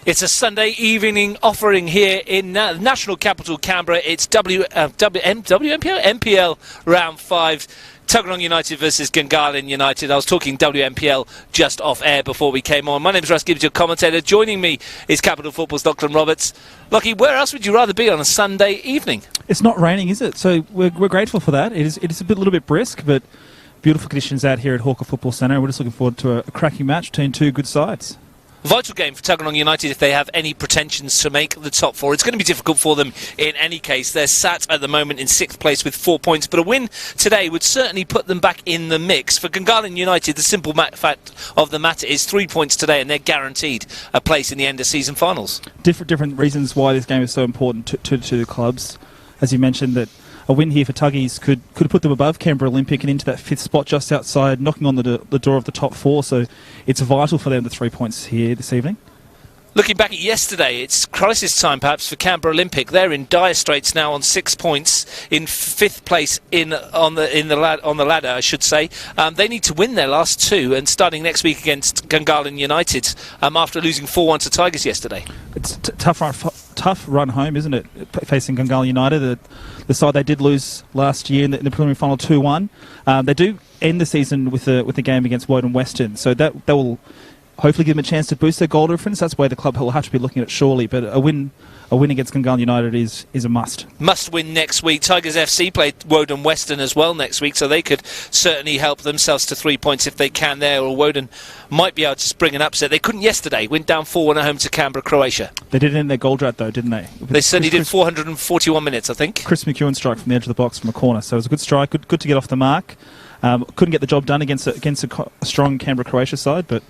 It's a Sunday evening offering here in National Capital Canberra. It's NPL Round 5. Tuggeranong United versus Gungahlin United. I was talking WNPL just off air before we came on. My name is Russ Gibbs, your commentator. Joining me is Capital Football's Lachlan Roberts. Lockie, where else would you rather be on a Sunday evening? It's not raining, is it? So we're grateful for that. It is a little bit brisk, but beautiful conditions out here at Hawker Football Centre. We're just looking forward to a cracking match between two good sides. Vital game for Tuggeranong United if they have any pretensions to make the top four. It's going to be difficult for them in any case. They're sat at the moment in 6th place with 4 points, but a win today would certainly put them back in the mix. For Gungahlin United, the simple fact of the matter is 3 points today and they're guaranteed a place in the end of season finals. Different reasons why this game is so important to the clubs. As you mentioned, that a win here for Tuggies could put them above Canberra Olympic and into that 5th spot just outside, knocking on the door of the top 4. So it's vital for them, the 3 points here this evening. Looking back at yesterday, it's crisis time perhaps for Canberra Olympic. They're in dire straits now on 6 points, in 5th place on the ladder, I should say. They need to win their last 2, and starting next week against Gungahlin United after losing 4-1 to Tigers yesterday. It's tough run home, isn't it? Facing Gungahlin United, the side they did lose last year in the preliminary final 2-1. They do end the season with a game against Woden Western, so that will hopefully give them a chance to boost their goal difference. That's where the club will have to be looking at surely. But a win against Gungahlin United is a must. Must win next week. Tigers FC play Woden Western as well next week, so they could certainly help themselves to 3 points if they can there, or Woden might be able to spring an upset. They couldn't yesterday. Went down 4-1 at home to Canberra, Croatia. They did it in their goal drought though, didn't they? They certainly did. 441 minutes, I think. Chris McEwen strike from the edge of the box from a corner, so it was a good strike, good to get off the mark. Couldn't get the job done against a strong Canberra Croatia side, but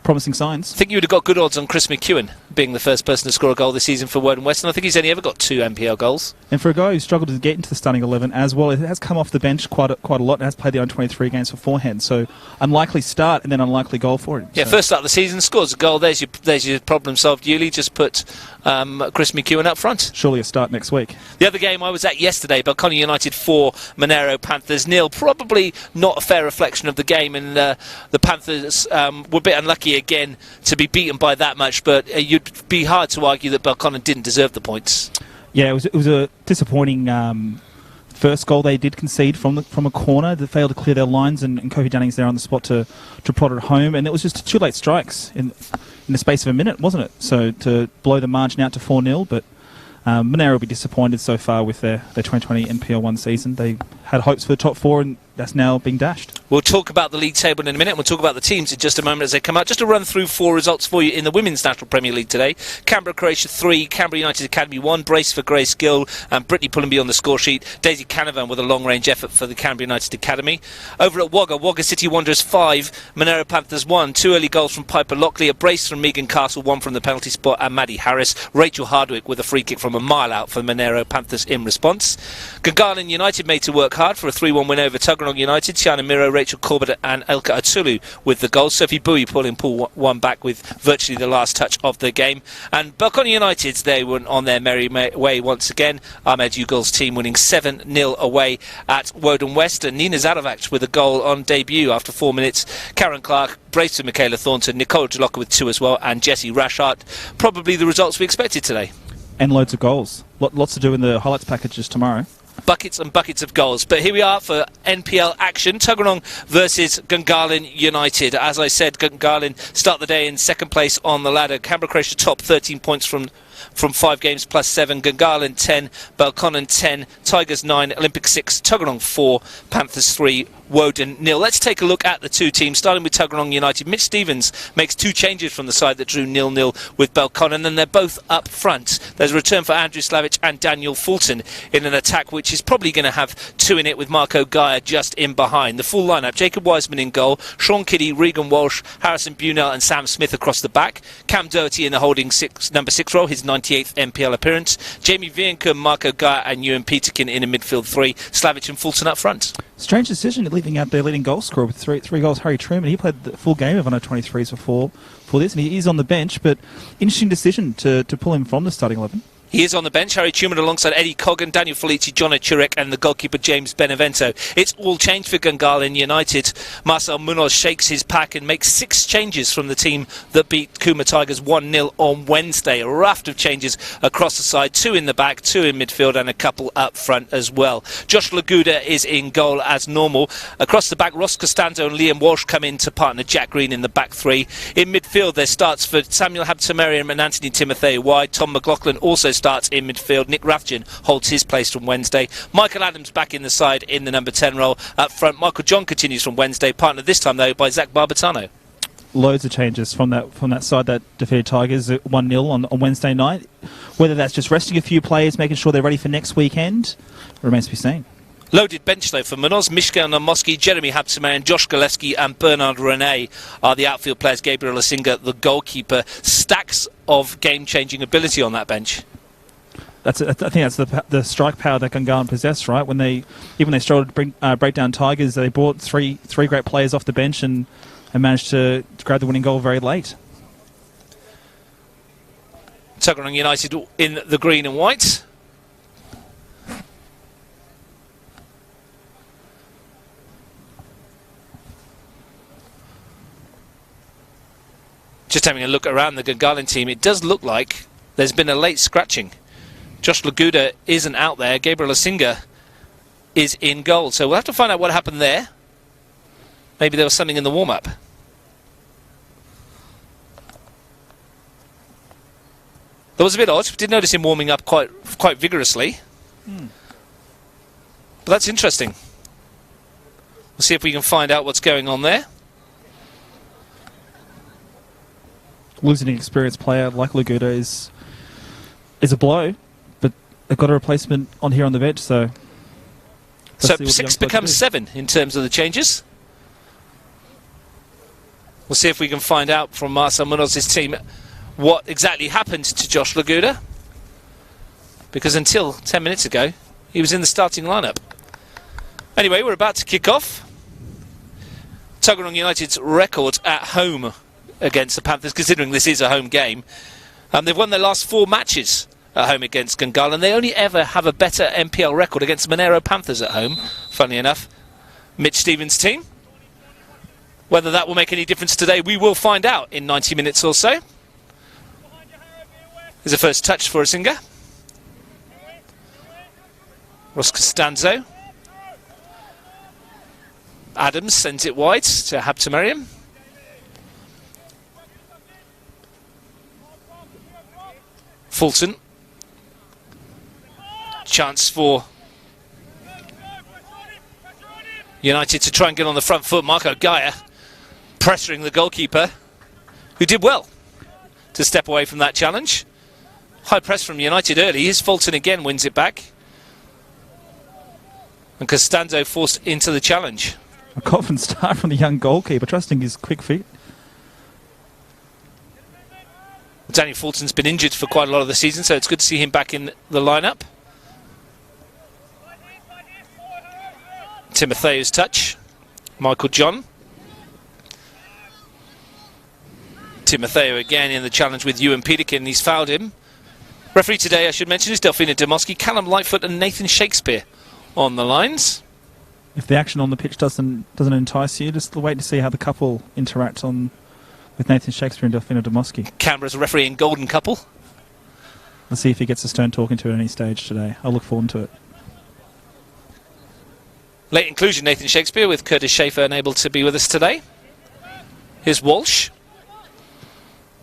promising signs. I think you would have got good odds on Chris McEwen being the first person to score a goal this season for Woden Western. I think he's only ever got 2 NPL goals. And for a guy who struggled to get into the starting 11 as well, it has come off the bench quite a lot and has played the under-23 games beforehand. So unlikely start and then unlikely goal for him. Yeah, so. First start of the season, scores a goal. There's your problem solved, Yuli. Just put Chris McEwen up front. Surely a start next week. The other game I was at yesterday, Belconnen United 4, Monero Panthers 0. Probably not a fair reflection of the game, and the Panthers were a bit unlucky again to be beaten by that much, but you'd be hard to argue that Belconnen didn't deserve the points. Yeah, it was a disappointing first goal they did concede from a corner. They failed to clear their lines, and Kofi Dunning's there on the spot to prod it home, and it was just 2 late strikes in the space of a minute, wasn't it? So to blow the margin out to 4-0, but Monero will be disappointed so far with their 2020 NPL1 season. They had hopes for the top 4, and that's now being dashed. We'll talk about the league table in a minute. We'll talk about the teams in just a moment as they come out. Just to run through 4 results for you in the Women's National Premier League today. Canberra Croatia 3, Canberra United Academy 1, brace for Grace Gill and Brittany Pullenby on the score sheet. Daisy Canavan with a long-range effort for the Canberra United Academy. Over at Wagga City Wanderers 5, Monero Panthers 1, 2 early goals from Piper Lockley, a brace from Megan Castle, 1 from the penalty spot, and Maddie Harris. Rachel Hardwick with a free kick from a mile out for Monero Panthers in response. Gungahlin United made to work hard for a 3-1 win over Tuggeranong United. Tiana Miro, Rachel Corbett and Elka Atulu with the goals. Sophie Bowie pulling pool 1 back with virtually the last touch of the game. And Belconnen United, they were on their merry way once again. Ahmed Ugal's team winning 7-0 away at Woden West. And Nina Zadovac with a goal on debut after 4 minutes. Karen Clark, brace for Michaela Thornton, Nicole Jalocca with 2 as well, and Jessie Rashart. Probably the results we expected today. And loads of goals. Lots to do in the highlights packages tomorrow. Buckets and buckets of goals. But here we are for NPL action. Tuggeranong versus Gungahlin United. As I said, Gungahlin start the day in 2nd place on the ladder. Canberra Croatia top, 13 points from 5 games plus 7. Gungahlin 10, Belconnen 10, Tigers 9, Olympic 6, Tuggeranong 4, Panthers 3, Woden 0. Let's take a look at the 2 teams, starting with Tuggeranong United. Mitch Stevens makes 2 changes from the side that drew 0-0 with Belconnen, and they're both up front. There's a return for Andrew Slavic and Daniel Fulton in an attack which is probably going to have 2 in it, with Marco Gaia just in behind. The full lineup: Jacob Wiseman in goal, Sean Kiddie, Regan Walsh, Harrison Bunell and Sam Smith across the back. Cam Doherty in the holding number 6 role, his 98th NPL appearance. Jamie Vienka, Marco Gaia and Ewan Peterkin in a midfield 3. Slavic and Fulton up front. Strange decision leaving out their leading goal scorer with three goals, Harry Truman. He played the full game of under-23s before this, and he is on the bench, but interesting decision to pull him from the starting 11. He is on the bench. Harry Truman alongside Eddie Coggan, Daniel Felici, John Chirek and the goalkeeper James Benevento. It's all changed for Gungahlin United. Marcel Munoz shakes his pack and makes 6 changes from the team that beat Kuma Tigers 1-0 on Wednesday. A raft of changes across the side, 2 in the back, 2 in midfield and a couple up front as well. Josh Laguda is in goal as normal. Across the back, Ross Costanzo and Liam Walsh come in to partner Jack Green in the back 3. In midfield, there starts for Samuel Habtemariam and Anthony Timothy wide. Tom McLaughlin also starts in midfield. Nick Rathjen holds his place from Wednesday. Michael Adams back in the side in the number 10 role. Up front, Michael John continues from Wednesday, partnered this time though by Zach Barbatano. Loads of changes from that side that defeated Tigers at 1-0 on Wednesday night. Whether that's just resting a few players, making sure they're ready for next weekend, remains to be seen. Loaded bench though for Munoz, Mishka Namoski, Jeremy Habtemariam, Josh Gillespie and Bernard Rene are the outfield players. Gabriel Lasinga, the goalkeeper. Stacks of game-changing ability on that bench. I think that's the strike power that Gungahlin possess, right? When they struggled to break down Tigers, they brought three great players off the bench and managed to grab the winning goal very late. Tuggeranong United in the green and white. Just having a look around the Gungahlin team, it does look like there's been a late scratching. Josh Laguda isn't out there. Gabriel Lasinga is in goal. So we'll have to find out what happened there. Maybe there was something in the warm-up. That was a bit odd. Did notice him warming up quite vigorously. But that's interesting. We'll see if we can find out what's going on there. Losing an experienced player like Laguda is a blow, but they've got a replacement on here on the bench, so... So 6 becomes 7 in terms of the changes. We'll see if we can find out from Marcel Munoz's team what exactly happened to Josh Laguda, because until 10 minutes ago he was in the starting lineup. Anyway, we're about to kick off. Tuggeranong United's record at home against the Panthers, considering this is a home game, they've won their last 4 matches at home against Gungahlin. They only ever have a better NPL record against Monero Panthers at home, funnily enough. Mitch Stevens' team. Whether that will make any difference today, we will find out in 90 minutes or so. Here's a first touch for Asinga. Ross Costanzo. Adams sends it wide to Habtemariam. Fulton. Chance for United to try and get on the front foot. Marco Gaia pressuring the goalkeeper, who did well to step away from that challenge. High press from United early. Here's Fulton again, wins it back. And Costanzo forced into the challenge. A confident start from the young goalkeeper, trusting his quick feet. Daniel Fulton's been injured for quite a lot of the season, so it's good to see him back in the lineup. Timotheo's touch. Michael John. Timotheo again in the challenge with Ewan Peterkin. He's fouled him. Referee today, I should mention, is Delphina Demoski, Callum Lightfoot and Nathan Shakespeare on the lines. If the action on the pitch doesn't entice you, just wait to see how the couple interact with Nathan Shakespeare and Delphina Demoski. Canberra's refereeing golden couple. Let's see if he gets a stern talking to at any stage today. I'll look forward to it. Late inclusion, Nathan Shakespeare, with Curtis Schaefer unable to be with us today. Here's Walsh.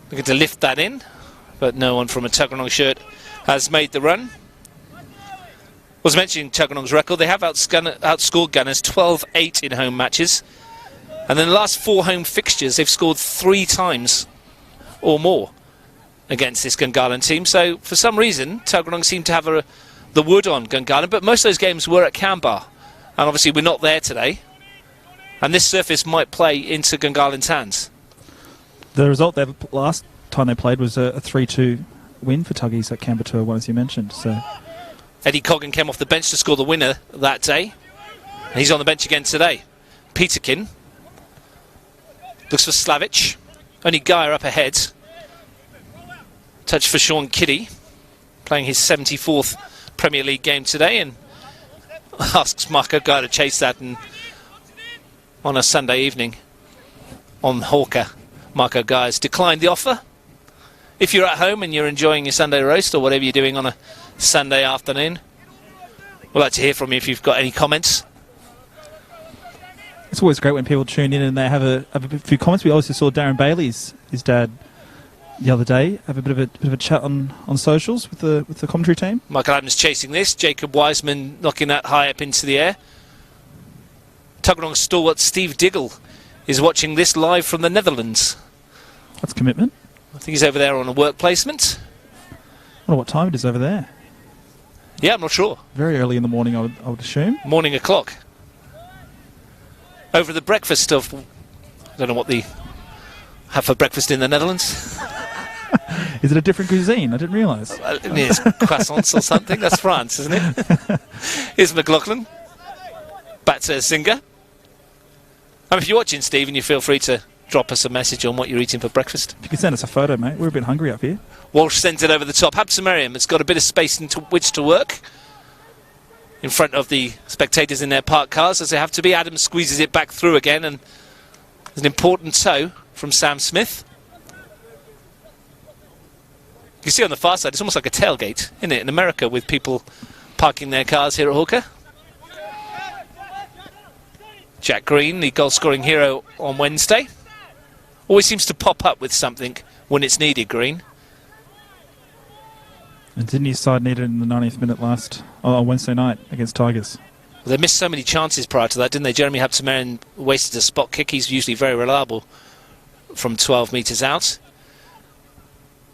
Looking to lift that in, but no one from a Tuggeranong shirt has made the run. Was mentioning Tuggeranong's record. They have outscored Gunners 12-8 in home matches. And in the last 4 home fixtures, they've scored 3 times or more against this Gungahlin team. So for some reason, Tuggeranong seem to have the wood on Gungahlin, but most of those games were at Canberra. And obviously we're not there today. And this surface might play into Gungahlin's hands. The result there last time they played was a 3-2 win for Tuggies at Canberra Tour 1, as you mentioned. So Eddie Coggan came off the bench to score the winner that day. He's on the bench again today. Peterkin looks for Slavic. Only Gaia up ahead. Touch for Sean Kiddie. playing his 74th Premier League game today, and asks Marco Guy to chase that, and on a Sunday evening on Hawker, Marco Guy has declined the offer. If you're at home and you're enjoying your Sunday roast or whatever you're doing on a Sunday afternoon, we'd like to hear from you if you've got any comments. It's always great when people tune in and they have a few comments. We also saw Darren Bailey's his dad the other day have a bit of a chat on socials with the commentary team. Michael Adams chasing this. Jacob Wiseman knocking that high up into the air. Tuggeranong stalwart Steve Diggle is watching this live from the Netherlands. That's commitment. I think he's over there on a work placement. I wonder what time it is over there. Yeah, I'm not sure. Very early in the morning, I would assume. Morning o'clock. Over the breakfast of... I don't know what they have for breakfast in the Netherlands. Is it a different cuisine? I didn't realise. It's croissants or something. That's France, isn't it? Here's McLaughlin. Back to Singer. If you're watching, Stephen, you feel free to drop us a message on what you're eating for breakfast. If you can send us a photo, mate. We're a bit hungry up here. Walsh sends it over the top. Habsamariam has got a bit of space into which to work in front of the spectators in their parked cars, as they have to be. Adams squeezes it back through again, and there's an important toe from Sam Smith. You can see on the far side, it's almost like a tailgate, isn't it, in America, with people parking their cars here at Hawker. Jack Green, the goal-scoring hero on Wednesday. Always seems to pop up with something when it's needed, Green. And didn't his side need it in the 90th minute on Wednesday night against Tigers? Well, they missed so many chances prior to that, didn't they? Jeremy Habsamarian wasted a spot kick. He's usually very reliable from 12 metres out.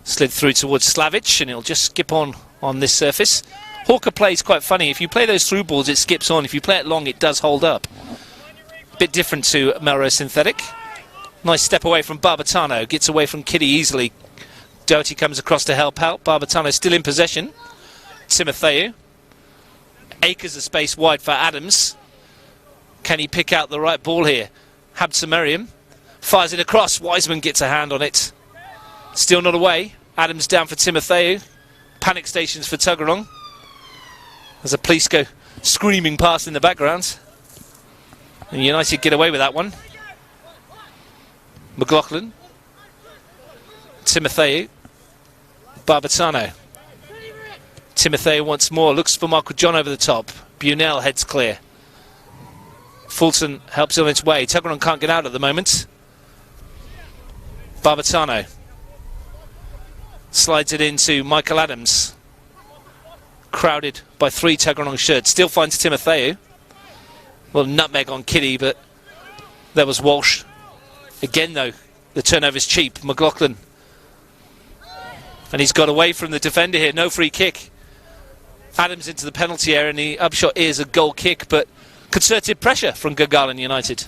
Slid through towards Slavic, and it'll just skip on this surface. Hawker plays quite funny. If you play those through balls, it skips on. If you play it long, it does hold up. Bit different to Melrose Synthetic. Nice step away from Barbatano. Gets away from Kitty easily. Doherty comes across to help out. Barbatano still in possession. Timotheu. Acres of space wide for Adams. Can he pick out the right ball here? Habsamariam fires it across. Wiseman gets a hand on it. Still not away. Adams down for Timotheu. Panic stations for Tuggeranong. There's a police go screaming past in the background. And United get away with that one. McLaughlin. Timotheu. Barbatano. Timotheu once more. Looks for Michael John over the top. Bunell heads clear. Fulton helps on its way. Tuggeranong can't get out at the moment. Barbatano slides it into Michael Adams. Crowded by 3 Tuggeranong shirts. Still finds Timotheu. Well, nutmeg on Kitty, but there was Walsh. Again, though, the turnover's cheap. McLaughlin. And he's got away from the defender here. No free kick. Adams into the penalty area, and the upshot is a goal kick, but concerted pressure from Gungahlin United.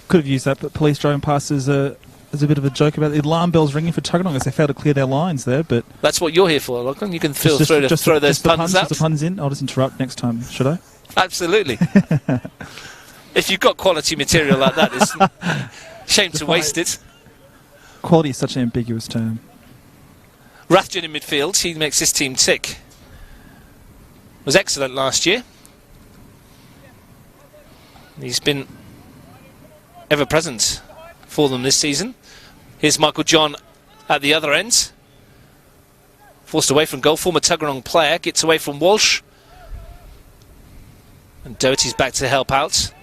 Could have used that, but police driving past as a bit of a joke about the alarm bells ringing for Tuggeranong as they failed to clear their lines there. But that's what you're here for, Lachlan. You can feel free to throw those puns out. Just the puns in. I'll just interrupt next time, should I? Absolutely. If you've got quality material like that, it's shame to waste it. Quality is such an ambiguous term. Rathjen in midfield. He makes this team tick. Was excellent last year. He's been ever present for them this season. Here's Michael John at the other end. Forced away from goal. Former Tuggeranong player. Gets away from Walsh. And Doherty's back to help out.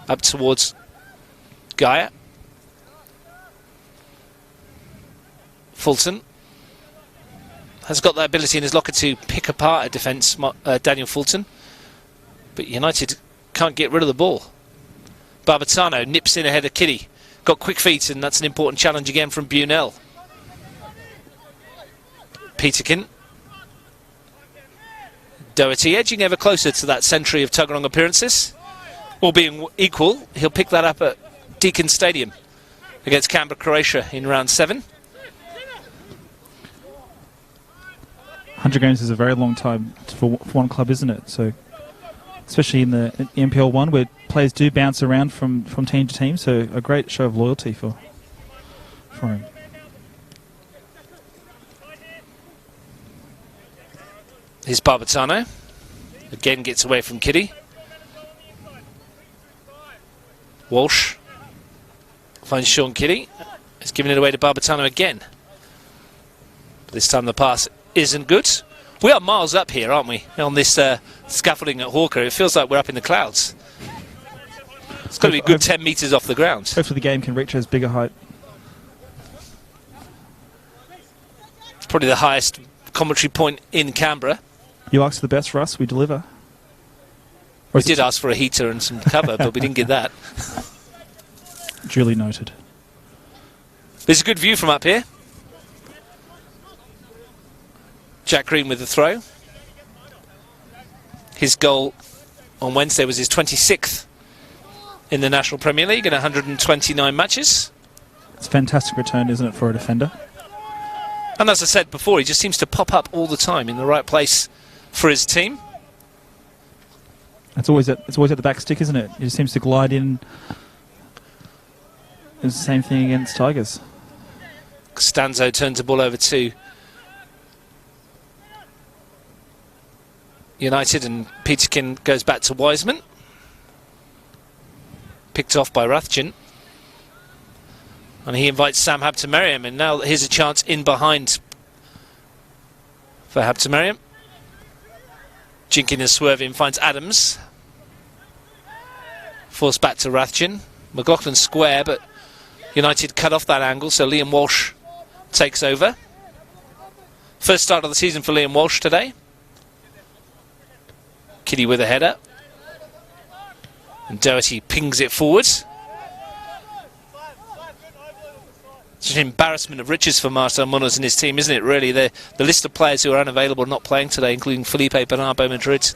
Up towards Gaia. Fulton has got that ability in his locker to pick apart a defence, Daniel Fulton. But United can't get rid of the ball. Barbatano nips in ahead of Kitty. Got quick feet, and that's an important challenge again from Bunell. Peterkin. Doherty edging ever closer to that century of Tuggeranong appearances. All being equal, he'll pick that up at Deakin Stadium against Canberra, Croatia in round 7. 100 games is a very long time for one club, isn't it? So, especially in the NPL1, where players do bounce around from team to team. So, a great show of loyalty for him. Here's Barbatano. Again gets away from Kitty. Walsh finds Sean Kitty. He's giving it away to Barbatano again. This time the pass isn't good. We are miles up here, aren't we, on this scaffolding at Hawker. It feels like we're up in the clouds. It's got to be a good 10 metres off the ground. Hopefully the game can reach as big a height. It's probably the highest commentary point in Canberra. You asked for the best for us, we deliver. We did ask for a heater and some cover, but we didn't get that. Duly noted. There's a good view from up here. Jack Green with the throw. His goal on Wednesday was his 26th in the National Premier League in 129 matches. It's a fantastic return, isn't it, for a defender? And as I said before, he just seems to pop up all the time in the right place for his team. It's always at the back stick, isn't it? He just seems to glide in. It's the same thing against Tigers. Costanzo turns the ball over to United, and Peterkin goes back to Wiseman. Picked off by Rathjen. And he invites Sam Habtemariam, and now here's a chance in behind for Habtemariam. Jinking and swerving finds Adams. Forced back to Rathjen. McLaughlin square, but United cut off that angle, so Liam Walsh takes over. First start of the season for Liam Walsh today. Kitty with a header. And Doherty pings it forwards. It's an embarrassment of riches for Marcel Munoz and his team, isn't it, really? The list of players who are unavailable not playing today, including Felipe Bernardo Madrid,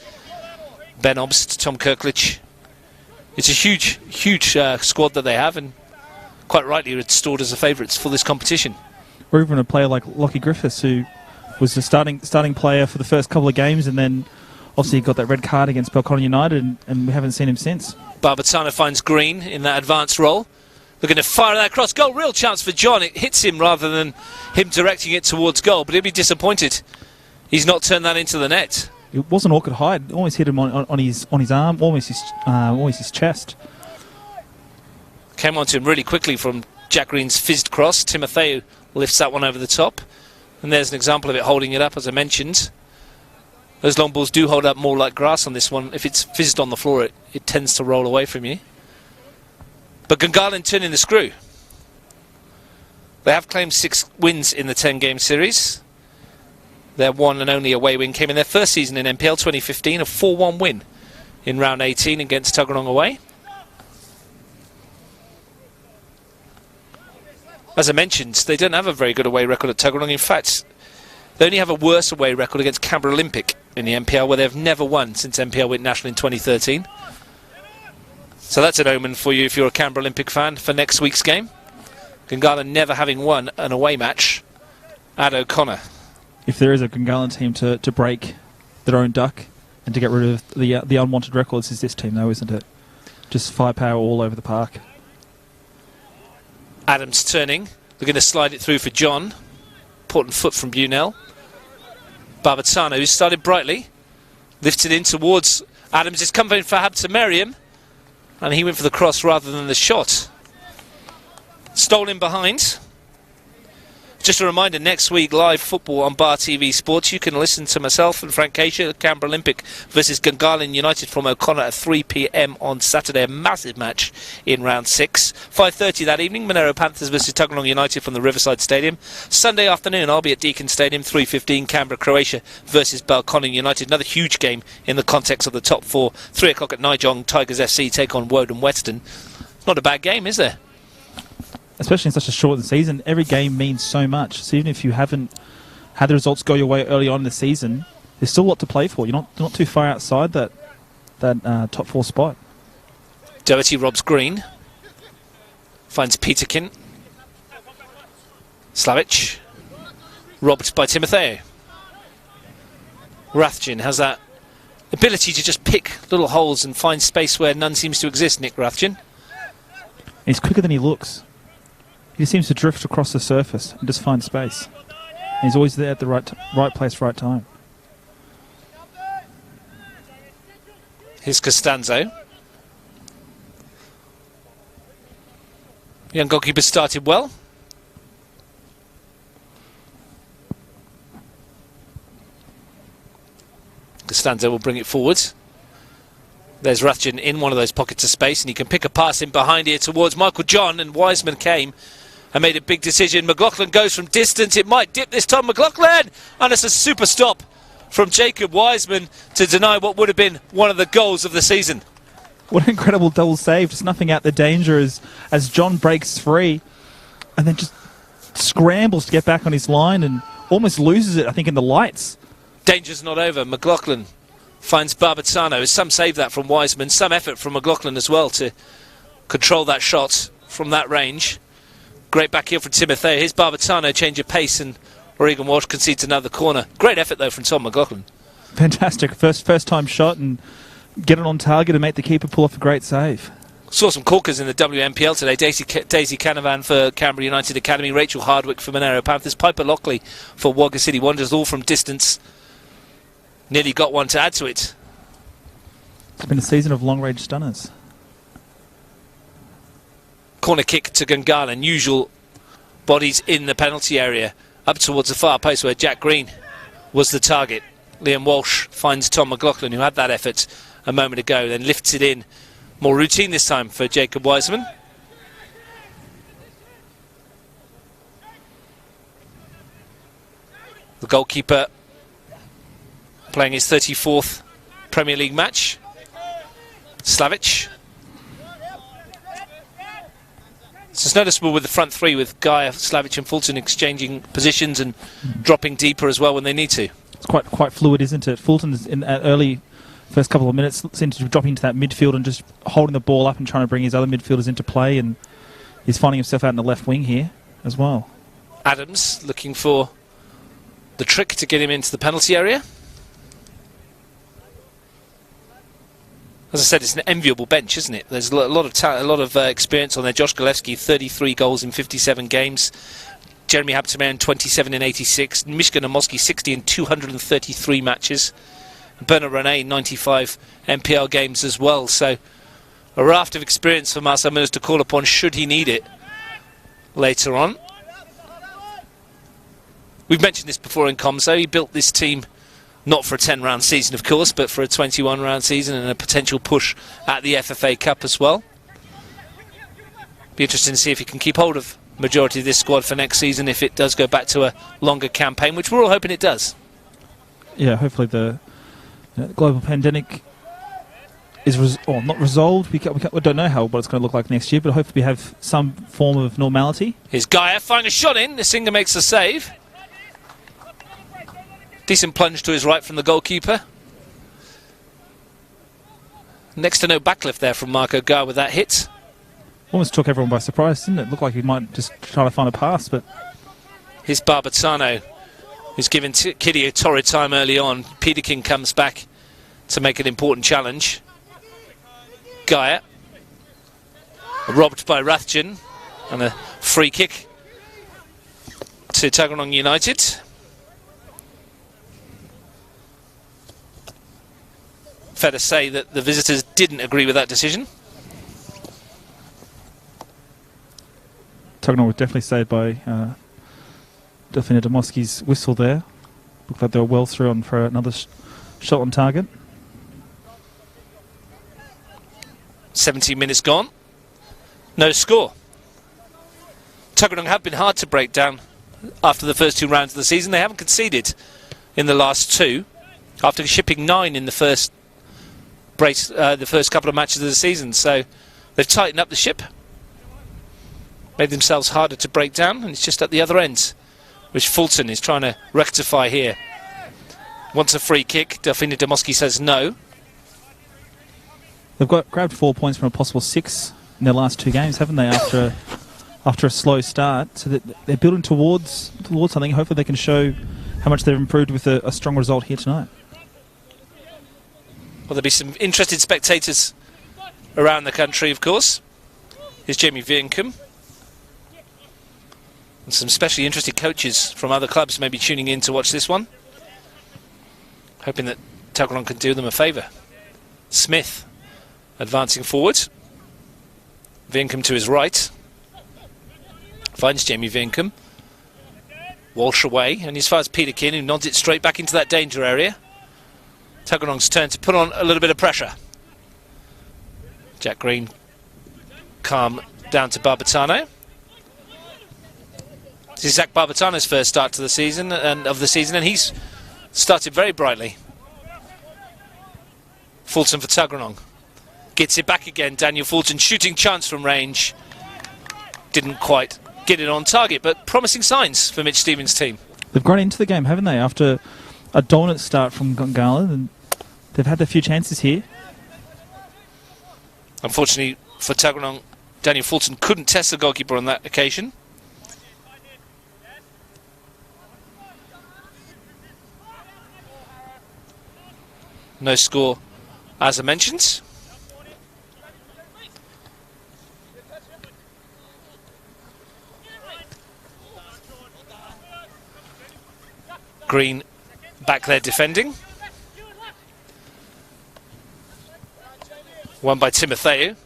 Ben Obst, Tom Kirklich. It's a huge, huge squad that they have, and quite rightly restored as the favourites for this competition. Or even a player like Lockie Griffiths, who was the starting player for the first couple of games, and then obviously got that red card against Belconnen United, and we haven't seen him since. Barbatano finds Green in that advanced role. Looking to fire that across goal. Real chance for John. It hits him rather than him directing it towards goal, but he'll be disappointed he's not turned that into the net. It was an awkward hide. Almost hit him on his arm, almost his chest. Came onto him really quickly from Jack Green's fizzed cross. Timotheo lifts that one over the top. And there's an example of it holding it up, as I mentioned. Those long balls do hold up more like grass on this one. If it's fizzed on the floor, it tends to roll away from you. But Gungahlin turning the screw. They have claimed 6 wins in the 10-game series. Their one and only away win came in their first season in NPL 2015, a 4-1 win in round 18 against Tuggeranong away. As I mentioned, they don't have a very good away record at Tuggeranong. In fact, they only have a worse away record against Canberra Olympic in the NPL, where they've never won since NPL went national in 2013. So that's an omen for you if you're a Canberra Olympic fan for next week's game. Gungahlin never having won an away match at O'Connor. If there is a Gungahlin team to break their own duck and to get rid of the unwanted records, is this team, though, isn't it? Just firepower all over the park. Adams turning. They're going to slide it through for John. Important foot from Bunell. Barbatano, who started brightly, lifts it in towards Adams. It's coming for Habtemariam, and he went for the cross rather than the shot. Stolen behind. Just a reminder, next week, live football on Bar TV Sports. You can listen to myself and Frank Casher, Canberra Olympic versus Gungahlin United from O'Connor at 3 p.m. on Saturday. A massive match in round 6. 5:30 that evening, Monero Panthers versus Tuggeranong United from the Riverside Stadium. Sunday afternoon, I'll be at Deakin Stadium, 3:15, Canberra, Croatia versus Belconnen United. Another huge game in the context of the top 4. 3 o'clock at Nijong, Tigers FC take on Woden Western. Not a bad game, is there? Especially in such a short season, every game means so much. So even if you haven't had the results go your way early on in the season, there's still a lot to play for. You're not too far outside that top 4 spot. Doherty robs Green. Finds Peterkin. Slavic. Robbed by Timotheo. Rathjen has that ability to just pick little holes and find space where none seems to exist, Nick Rathjen. He's quicker than he looks. He seems to drift across the surface and just find space. And he's always there at the right place, right time. Here's Costanzo. Young goalkeeper started well. Costanzo will bring it forward. There's Rathjen in one of those pockets of space, and he can pick a pass in behind here towards Michael John, and Wiseman came and made a big decision. McLaughlin goes from distance. It might dip this time. McLaughlin! And it's a super stop from Jacob Wiseman to deny what would have been one of the goals of the season. What an incredible double save. Just nothing out the danger as John breaks free and then just scrambles to get back on his line and almost loses it, I think, in the lights. Danger's not over. McLaughlin finds Barbazzano. Some save that from Wiseman. Some effort from McLaughlin as well to control that shot from that range. Great back heel from Timothy. Here's Barbazzano, change of pace, and Oregon Walsh concedes another corner. Great effort, though, from Tom McLaughlin. Fantastic. First time shot and get it on target and make the keeper pull off a great save. Saw some corkers in the WNPL today. Daisy Canavan for Canberra United Academy, Rachel Hardwick for Monero Panthers, Piper Lockley for Wagga City Wanderers, all from distance. Nearly got one to add to it. It's been a season of long-range stunners. Corner kick to Gungahlin. Usual bodies in the penalty area. Up towards the far post where Jack Green was the target. Liam Walsh finds Tom McLaughlin, who had that effort a moment ago, then lifts it in. More routine this time for Jacob Wiseman. The goalkeeper playing his 34th Premier League match. Slavic. It's noticeable with the front three, with Guy, Slavic and Fulton exchanging positions and dropping deeper as well when they need to. It's quite fluid, isn't it? Fulton is in early first couple of minutes seems to be dropping into that midfield and just holding the ball up and trying to bring his other midfielders into play, and he's finding himself out in the left wing here as well. Adams looking for the trick to get him into the penalty area. As I said, it's an enviable bench, isn't it? There's a lot of talent, a lot of experience on there. Josh Golewski, 33 goals in 57 games. Jeremy Habteman, 27 in 86. Mishka Namoski, 60 in 233 matches. Bernard Rene, 95 NPL games as well. So a raft of experience for Marcel Mills to call upon should he need it later on. We've mentioned this before in Comso. He built this team not for a 10-round season, of course, but for a 21-round season and a potential push at the FFA Cup as well. Be interesting to see if he can keep hold of majority of this squad for next season if it does go back to a longer campaign, which we're all hoping it does. Yeah, hopefully the global pandemic is not resolved. We don't know what it's going to look like next year, but hopefully we have some form of normality. Here's Gaia, finds a shot in. Nisinga makes a save. Decent plunge to his right from the goalkeeper. Next to no backlift there from Marco Gaia with that hit. Almost took everyone by surprise, didn't it? Looked like he might just try to find a pass, but... Here's Barbazzano, who's given Kitty a torrid time early on. Peterkin comes back to make an important challenge. Gaia, robbed by Rathjen, and a free kick to Tuggeranong United. Fair to say that the visitors didn't agree with that decision. Tuggeranong was definitely saved by Delphina Demoski's whistle there. Looked like they were well through on for another shot on target. 17 minutes gone. No score. Tuggeranong have been hard to break down after the first two rounds of the season. They haven't conceded in the last two, after shipping 9 in the first couple of matches of the season. So they've tightened up the ship, made themselves harder to break down, and it's just at the other end, which Fulton is trying to rectify here. Wants a free kick. Delphina Demoski says no. They've grabbed 4 points from a possible 6 in their last 2 games, haven't they? After a slow start, so they're building towards something. Hopefully, they can show how much they've improved with a strong result here tonight. Well, there'll be some interested spectators around the country, of course. Here's Jamie Vienkum. And some especially interested coaches from other clubs may be tuning in to watch this one, hoping that Tuggeranong can do them a favour. Smith advancing forward. Vinkham to his right. Finds Jamie Vinkham. Walsh away, and as far as Peterkin, who nods it straight back into that danger area. Tuggeranong's turn to put on a little bit of pressure. Jack Green calm down to Barbatano. This is Zach Barbatano's first start to the season and he's started very brightly. Fulton for Tuggeranong. Gets it back again. Daniel Fulton shooting chance from range. Didn't quite get it on target, but promising signs for Mitch Stevens' team. They've grown into the game, haven't they? After a dominant start from Gungahlin, and they've had a few chances here. Unfortunately for Tuggeranong, Daniel Fulton couldn't test the goalkeeper on that occasion. No score, as I mentioned. Green back there defending. Won by Timotheu.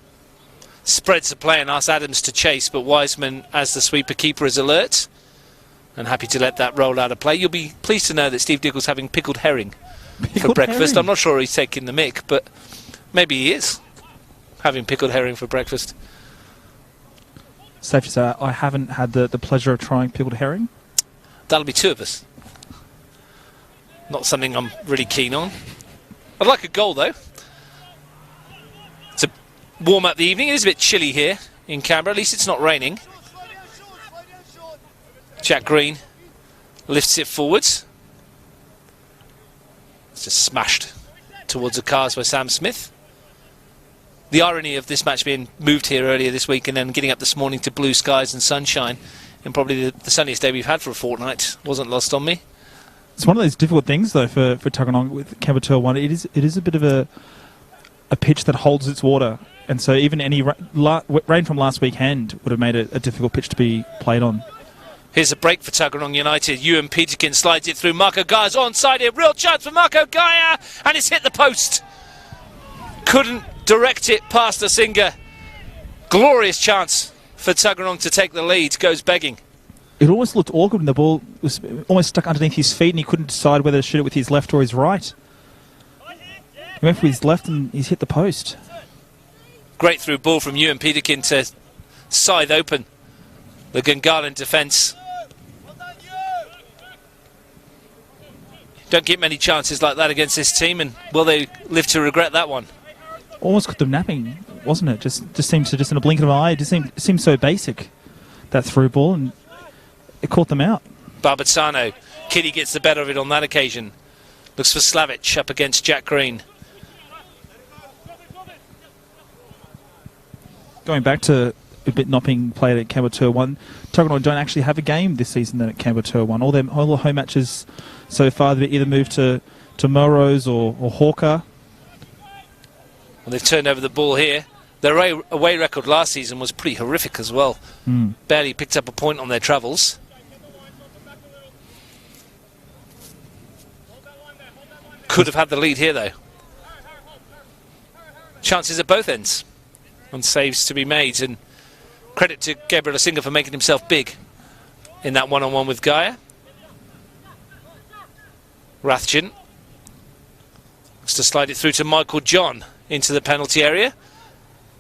Spreads the play and asks Adams to chase, but Wiseman, as the sweeper keeper, is alert and happy to let that roll out of play. You'll be pleased to know that Steve Diggle's having pickled herring for breakfast. Herring. I'm not sure he's taking the mick, but maybe he is having pickled herring for breakfast. Safe to say, I haven't had the pleasure of trying pickled herring. That'll be two of us. Not something I'm really keen on. I'd like a goal, though. To warm up the evening. It is a bit chilly here in Canberra. At least it's not raining. Jack Green lifts it forwards. It's just smashed towards the cars by Sam Smith. The irony of this match being moved here earlier this week and then getting up this morning to blue skies and sunshine in probably the sunniest day we've had for a fortnight wasn't lost on me. It's one of those difficult things, though, for Tuggeranong with Canberra 1. It is a bit of a pitch that holds its water, and so even any rain from last weekend would have made it a difficult pitch to be played on. Here's a break for Tuggeranong United. Ewan Peterkin slides it through. Marco Gaia's onside here. Real chance for Marco Gaia, and it's hit the post. Couldn't direct it past the Singer. Glorious chance for Tuggeranong to take the lead. Goes begging. It almost looked awkward when the ball was almost stuck underneath his feet and he couldn't decide whether to shoot it with his left or his right. He went for his left and he's hit the post. Great through ball from Ewan Peterkin to scythe open the Gungahlin defence. Don't get many chances like that against this team, and will they live to regret that one? Almost got them napping, wasn't it? Just seems to, just in a blink of an eye, it just seemed so basic, that through ball, and it caught them out. Barbatano. Kitty gets the better of it on that occasion. Looks for Slavic up against Jack Green. Going back to a bit not being played at Canberra 1, Tuggeranong don't actually have a game this season at Canberra 1. All the home matches so far, they've either moved to Melrose or Hawker. Well, they've turned over the ball here. Their away record last season was pretty horrific as well. Barely picked up a point on their travels. Could have had the lead here, though. Chances at both ends. And saves to be made. And credit to Gabriel Asinga for making himself big in that one-on-one with Gaia. Rathjen has to slide it through to Michael John into the penalty area.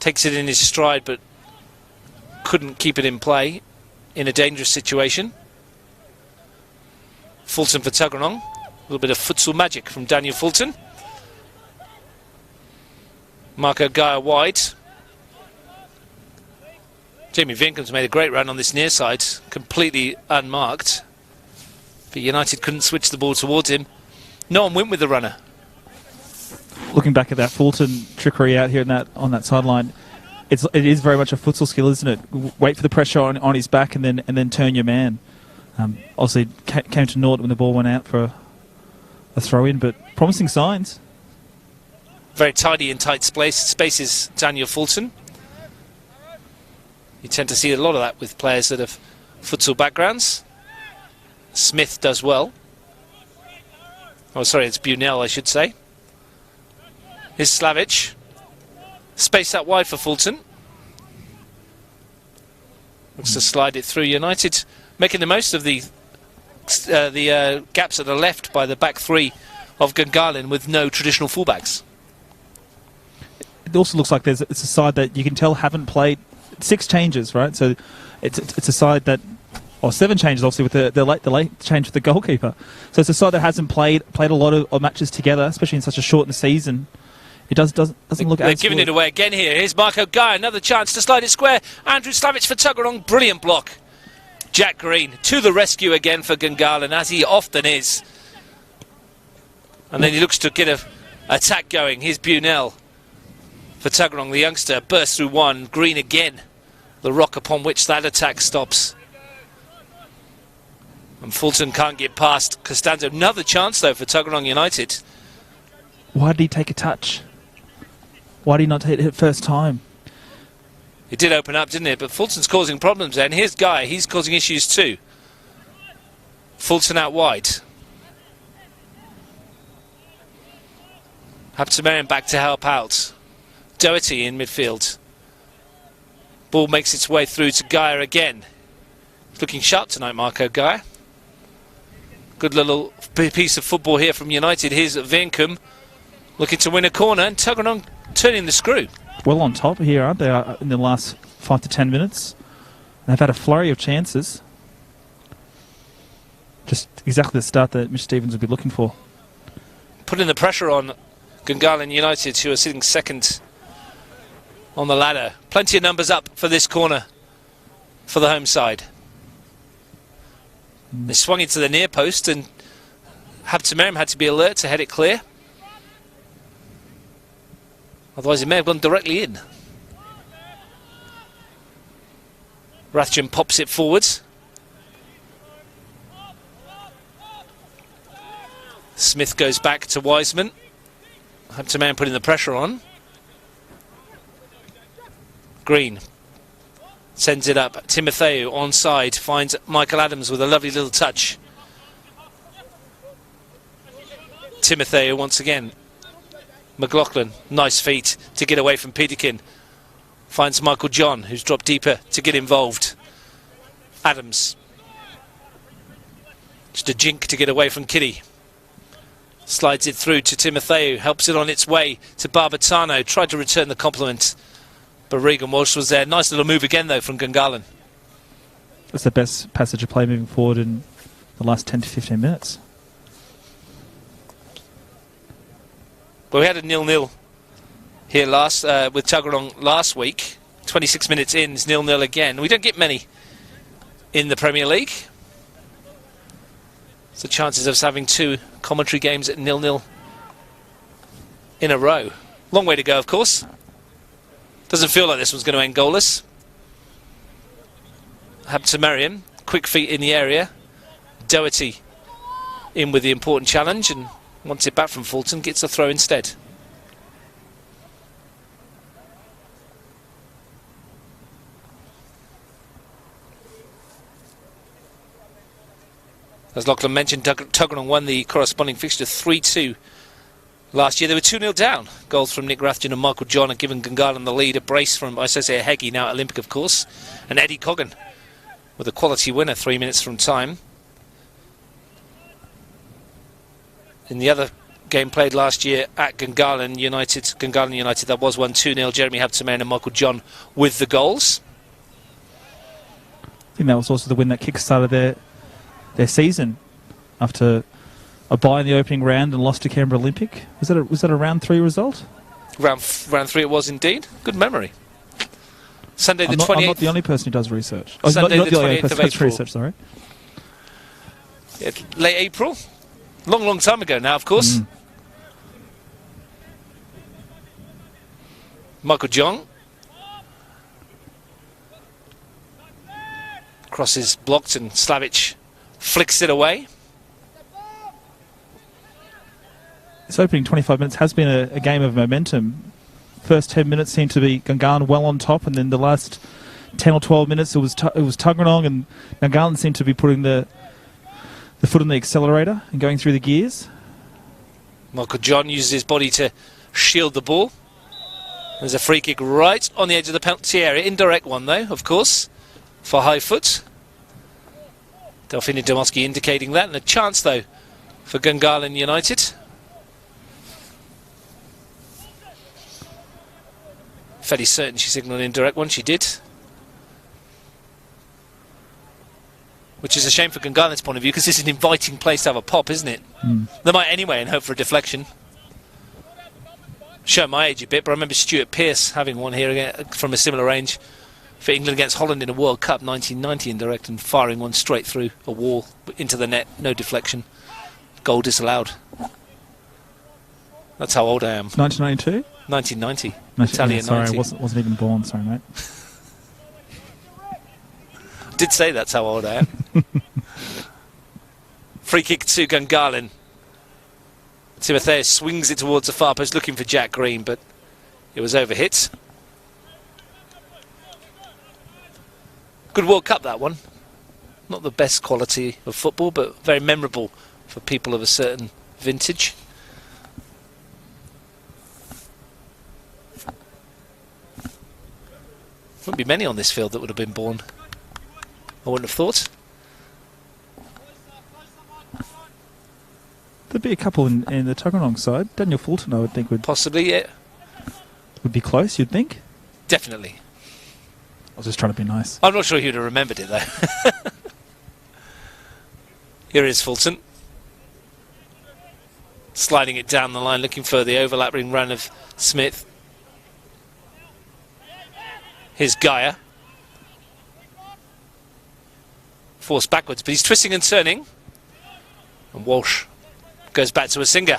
Takes it in his stride, but couldn't keep it in play in a dangerous situation. Fulton for Tuggeranong. A little bit of futsal magic from Daniel Fulton. Marco Gaia wide. Jamie Vinkham's made a great run on this near side, completely unmarked. But United couldn't switch the ball towards him. No one went with the runner. Looking back at that Fulton trickery out here on that sideline, it is very much a futsal skill, isn't it? Wait for the pressure on his back and then turn your man. Obviously came to naught when the ball went out for a throw-in, but promising signs. Very tidy and tight spaces, Daniel Fulton. You tend to see a lot of that with players that have futsal backgrounds. Smith does well. Oh, sorry, it's Bunell, I should say. Here's Slavic. Space out wide for Fulton. Looks to slide it through. United making the most of the gaps that are left by the back three of Gungahlin with no traditional fullbacks. It also looks like it's a side that you can tell haven't played 6 changes, right? So it's a side that, or 7 changes obviously with the late change with the goalkeeper. So it's a side that hasn't played a lot of matches together, especially in such a shortened season. It doesn't look. They're giving it away again here. Here's Marco Guy, another chance to slide it square. Andrew Slavic for Tuggeranong, brilliant block. Jack Green to the rescue again for Gungahlin, as he often is. And then he looks to get an attack going. Here's Bunell for Tuggeranong, the youngster. Bursts through one. Green again. The rock upon which that attack stops. And Fulton can't get past Costanzo. Another chance, though, for Tuggeranong United. Why did he take a touch? Why did he not hit it first time? It did open up, didn't it? But Fulton's causing problems there. And here's Guy. He's causing issues too. Fulton out wide. Habtemariam back to help out. Doherty in midfield. Ball makes its way through to Guy again. He's looking sharp tonight, Marco Guy. Good little piece of football here from United. Here's Vienkum looking to win a corner, and Tuggeranong turning the screw. Well on top here, aren't they, in the last 5 to 10 minutes? And they've had a flurry of chances. Just exactly the start that Mitch Stevens would be looking for. Putting the pressure on Gungahlin United, who are sitting second on the ladder. Plenty of numbers up for this corner for the home side. They swung into the near post, and Habtemariam had to be alert to head it clear. Otherwise it may have gone directly in. Rathjen pops it forwards. Smith goes back to Wiseman. Habtemariam putting the pressure on. Green sends it up. Timotheo onside finds Michael Adams with a lovely little touch. Timotheo once again. McLaughlin, nice feet to get away from Peterkin. Finds Michael John, who's dropped deeper to get involved. Adams. Just a jink to get away from Kitty. Slides it through to Timotheo, helps it on its way to Barbatano. Tried to return the compliment, but Regan Walsh was there. Nice little move again, though, from Gungahlin. That's the best passage of play moving forward in the last 10 to 15 minutes. Well, we had a 0-0 here with Tuggeranong last week. 26 minutes in, it's 0-0 again. We don't get many in the Premier League. So chances of us having 2 commentary games at 0-0 in a row. Long way to go, of course. Doesn't feel like this one's going to end goalless. Habtemariam, quick feet in the area. Doherty in with the important challenge, and wants it back from Fulton, gets a throw instead. As Lachlan mentioned, Tuggeranong won the corresponding fixture 3-2 last year. They were 2-0 down. Goals from Nick Rathjen and Michael John have given Gungahlin the lead. A brace from Isaiah Heggie, now at Olympic, of course. And Eddie Coggan with a quality winner 3 minutes from time. In the other game played last year at Gungahlin United, that was 1-2-0. Jeremy Habtemariam and Michael John with the goals. I think that was also the win that kick-started their season after a bye in the opening round and lost to Canberra Olympic. Was that a round 3 result? Round 3 it was indeed. Good memory. Sunday the 28th. I'm not the only person who does research. Sunday not the 28th of April. Research, sorry. Late April. Long time ago now, of course. Michael John. Crosses blocked and Slavic flicks it away. This opening 25 minutes has been a game of momentum. First 10 minutes seemed to be Gungahlin well on top, and then the last 10 or 12 minutes it was Tuggeranong, and Gungahlin seemed to be putting the foot on the accelerator and going through the gears. Michael John uses his body to shield the ball. There's a free kick right on the edge of the penalty area. Indirect one, though, of course, for high foot. Delphine Domoski indicating that. And a chance, though, for Gungahlin United. Fairly certain she signalled an indirect one. She did. Which is a shame for Gungahlin's point of view, because this is an inviting place to have a pop, isn't it? They might anyway and hope for a deflection. Show my age a bit, but I remember Stuart Pearce having one here again from a similar range for England against Holland in a World Cup 1990 indirect, and firing one straight through a wall into the net, no deflection. Goal disallowed. That's how old I am. 1992? 1990. Italian sorry, 90. I wasn't even born, sorry, mate. I did say that's how old I am. Free kick to Gungahlin. Timotheo swings it towards the far post looking for Jack Green, but it was overhit. Good World Cup, that one. Not the best quality of football, but very memorable for people of a certain vintage. Wouldn't be many on this field that would have been born, I wouldn't have thought. There'd be a couple in the Tuggeranong side. Daniel Fulton, I would think, would Possibly, yeah. would be close, you'd think. Definitely. I was just trying to be nice. I'm not sure he would have remembered it, though. Here is Fulton. Sliding it down the line, looking for the overlapping run of Smith. Here's Gaia. Forced backwards, but he's twisting and turning. And Walsh goes back to a singer.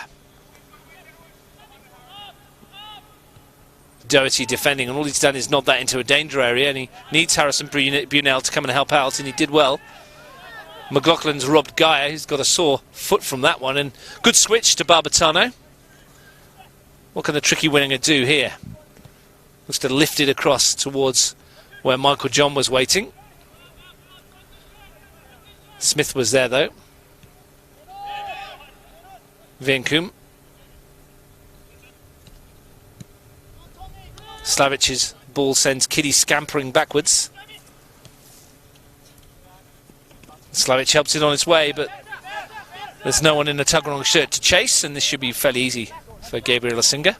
Doherty defending, and all he's done is nod that into a danger area, and he needs Harrison Bunell to come and help out, and he did well. McLaughlin's robbed Gaia, who's got a sore foot from that one, and good switch to Barbatano. What can the tricky winger do here? Looks to lift it across towards where Michael John was waiting. Smith was there, though. Vienkum. Slavic's ball sends Kiddy scampering backwards. Slavic helps it on its way, but there's no one in the Tuggeranong shirt to chase, and this should be fairly easy for Gabriel Asinga.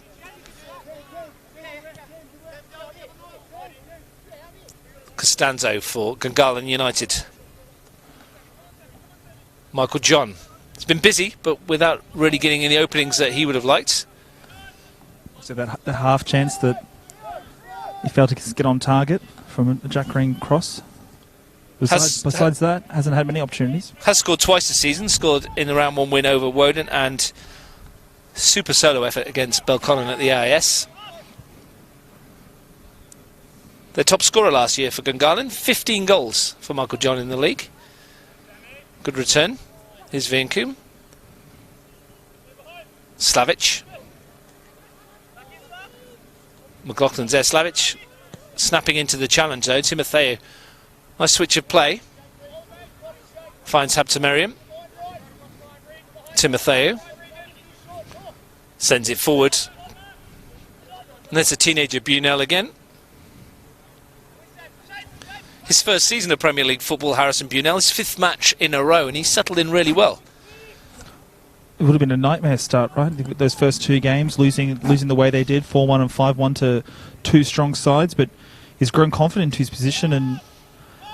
Costanzo for Gungahlin United. Michael John. It's been busy, but without really getting any openings that he would have liked. So that half chance that he failed to get on target from a Jack Green cross. Besides that, hasn't had many opportunities. Has scored twice this season. Scored in the round one win over Woden, and super solo effort against Belconnen at the AIS. Their top scorer last year for Gungahlin. 15 goals for Michael John in the league. Good return. Here's Vienkum. Slavic. McLaughlin's there. Slavic snapping into the challenge though. Timotheo. Nice switch of play. Finds Habtemariam. Timotheo. Sends it forward. And there's a teenager Bunell again. His first season of Premier League football, Harrison Bunell, his 5th match in a row, and he's settled in really well. It would have been a nightmare start, right? Those first 2 games, losing the way they did, 4-1 and 5-1 to 2 strong sides, but he's grown confident into his position and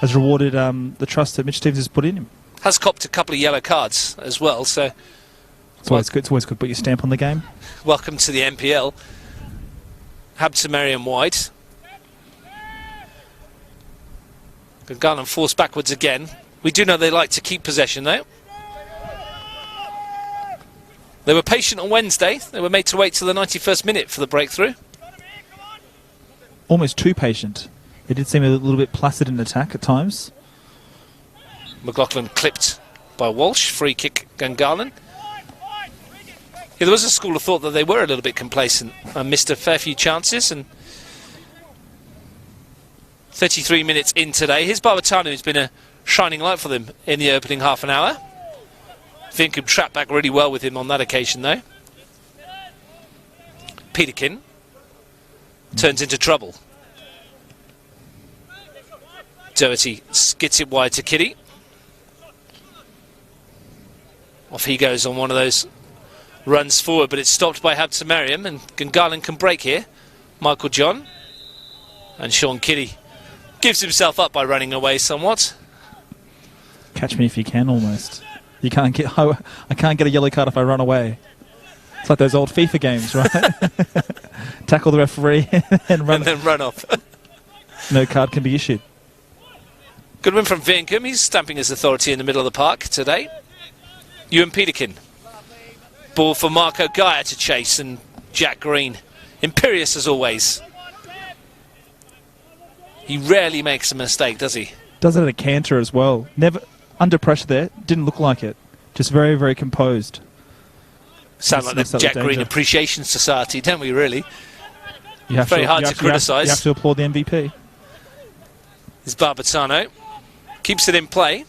has rewarded the trust that Mitch Stevens has put in him. Has copped a couple of yellow cards as well, so it's always good to put your stamp on the game. Welcome to the NPL. Habtemariam wide. Gungahlin forced backwards again. We do know they like to keep possession though. They were patient on Wednesday. They were made to wait till the 91st minute for the breakthrough. Almost too patient. They did seem a little bit placid in attack at times. McLaughlin clipped by Walsh. Free kick Gungahlin. Yeah, there was a school of thought that they were a little bit complacent and missed a fair few chances. And 33 minutes in today. Here's Barbatano, who's been a shining light for them in the opening half an hour. Vienkum trapped back really well with him on that occasion, though. Peterkin turns into trouble. Doherty skids it wide to Kitty. Off he goes on one of those runs forward, but it's stopped by Habsa Merriam, and Gungahlin can break here. Michael John and Sean Kitty gives himself up by running away somewhat. Catch me if you can, almost. You can't get. I can't get a yellow card if I run away. It's like those old FIFA games, right? Tackle the referee and then run off. No card can be issued. Good win from Vinkum. He's stamping his authority in the middle of the park today. Ewan Peterkin. Ball for Marco Gaia to chase, and Jack Green. Imperious as always. He rarely makes a mistake, does he? Does it at a canter as well. Never under pressure there. Didn't look like it. Just very, very composed. Sound like the Jack Green Appreciation Society, don't we, really? Very hard to criticise. You have to applaud the MVP. It's Barbatano. Keeps it in play.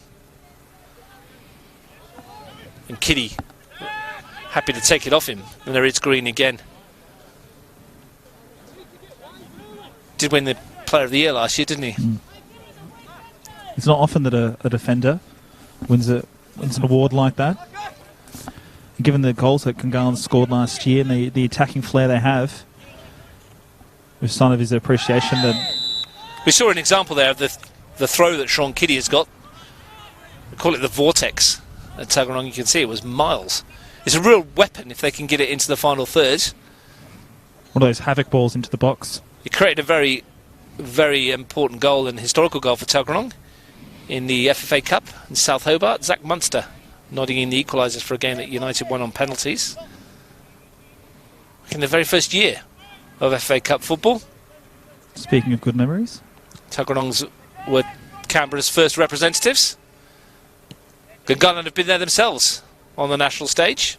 And Kitty happy to take it off him. And there is Green again. Did win the Player of the Year last year, didn't he? Mm. It's not often that a defender wins an award like that. Given the goals that Gungahlin scored last year and the attacking flair they have, with sign of his appreciation. We saw an example there of the throw that Sean Kitty has got. We call it the vortex at Tuggeranong. You can see it was miles. It's a real weapon if they can get it into the final third. One of those havoc balls into the box. He created a very, very important goal and historical goal for Tuggeranong in the FFA Cup in South Hobart. Zach Munster nodding in the equalisers for a game that United won on penalties. In the very first year of FFA Cup football. Speaking of good memories. Tuggeranongs were Canberra's first representatives. Gungahlin have been there themselves on the national stage.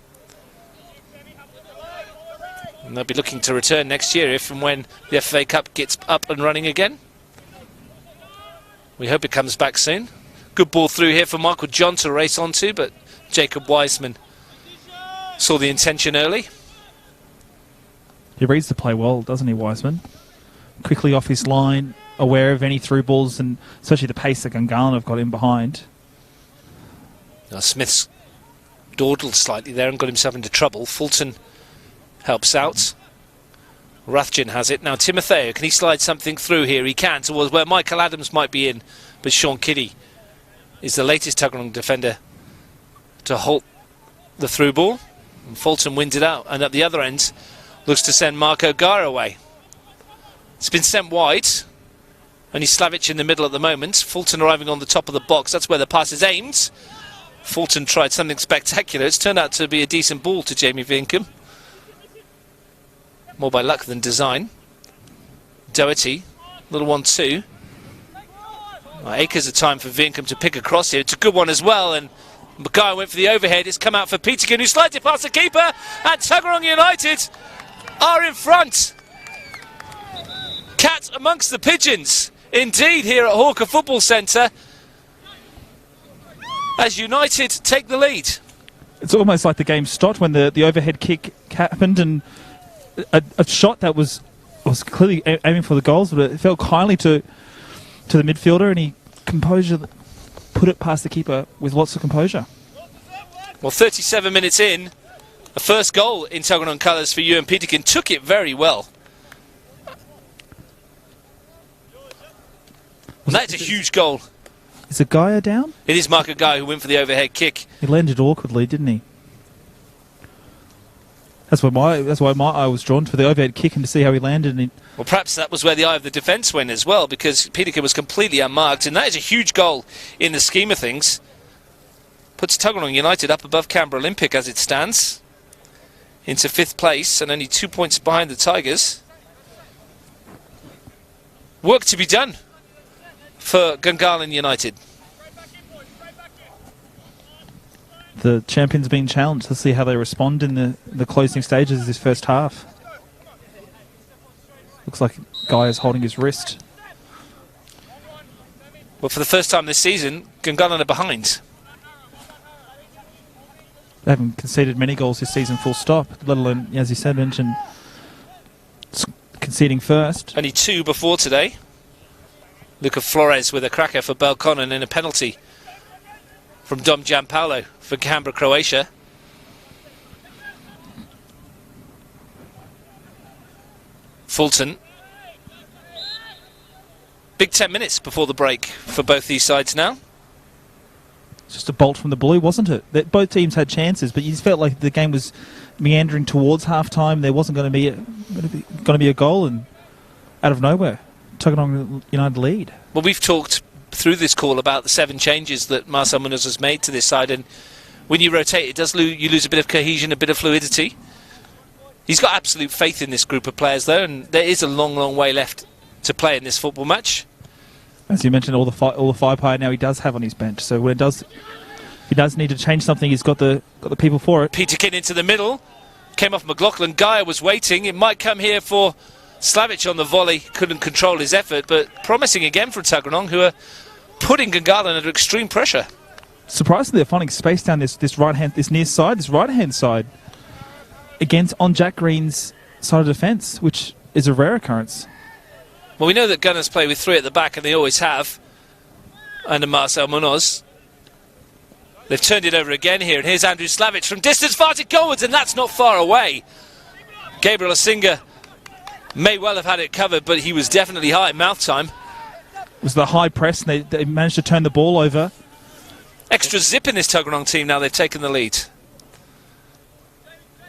And they'll be looking to return next year if and when the FFA Cup gets up and running again. We hope it comes back soon. Good ball through here for Michael John to race onto, but Jacob Wiseman saw the intention early. He reads the play well, doesn't he, Wiseman? Quickly off his line, aware of any through balls, and especially the pace that Gungahlin have got in behind. Now Smith's dawdled slightly there and got himself into trouble. Fulton helps out. Rathjen has it. Now Timotheo, can he slide something through here? He can, towards where Michael Adams might be in, but Sean Kitty is the latest Tuggeranong defender to halt the through ball. And Fulton wins it out, and at the other end looks to send Marco Gaia away. It's been sent wide. Only Slavic in the middle at the moment. Fulton arriving on the top of the box. That's where the pass is aimed. Fulton tried something spectacular. It's turned out to be a decent ball to Jamie Vinkum. More by luck than design. Doherty, little 1-2. Acres of time for Vinkum to pick across here. It's a good one as well, and Mackay went for the overhead. It's come out for Peterkin, who slides it past the keeper, and Tuggeranong United are in front. Cat amongst the pigeons, indeed, here at Hawker Football Centre, as United take the lead. It's almost like the game stopped when the overhead kick happened, and a shot that was clearly aiming for the goals, but it fell kindly to the midfielder, and he put it past the keeper with lots of composure. Well, 37 minutes in, the first goal in Tuggeranong colours for Ewan Peterkin. Took it very well. And that's a huge goal. Is it Gaia down? It is Marco Gaia who went for the overhead kick. He landed awkwardly, didn't he? That's why my eye was drawn to the overhead kick and to see how he landed. And well, perhaps that was where the eye of the defence went as well, because Peterkin was completely unmarked, and that is a huge goal in the scheme of things. Puts Tuggeranong United up above Canberra Olympic as it stands, into 5th place, and only 2 points behind the Tigers. Work to be done for Gungahlin United. The champions being challenged. Let's see how they respond in the closing stages of this first half. Looks like Guy is holding his wrist. Well, for the first time this season, Gungahlin are behind. They haven't conceded many goals this season, full stop, let alone, as you said, mentioned conceding first. Only 2 before today. Luca Flores with a cracker for Belconnen and a penalty from Dom Gianpaolo for Canberra, Croatia. Fulton. Big 10 minutes before the break for both these sides now. Just a bolt from the blue, wasn't it? That both teams had chances, but you just felt like the game was meandering towards half-time. There wasn't going to be a goal, and out of nowhere, Tuggeranong United lead. Well, we've talked through this call about the 7 changes that Marcel Munoz has made to this side, and when you rotate, it does you lose a bit of cohesion, a bit of fluidity. He's got absolute faith in this group of players, though, and there is a long, long way left to play in this football match. As you mentioned, all the firepower now he does have on his bench. So when if he does need to change something, he's got the people for it. Peterkin into the middle, came off McLaughlin. Gaia was waiting. It might come here for Slavic on the volley. Couldn't control his effort, but promising again for Tuggeranong, who are putting Gungahlin under extreme pressure. Surprisingly, they're finding space down this right-hand side, against on Jack Green's side of defence, which is a rare occurrence. Well, we know that Gunners play with 3 at the back, and they always have, under Marcel Munoz. They've turned it over again here, and here's Andrew Slavic from distance, farted goalwards, and that's not far away. Gabriel Asinga may well have had it covered, but he was definitely high at mouth time. It was the high press, and they managed to turn the ball over. Extra zip in this Tuggeranong team now they've taken the lead.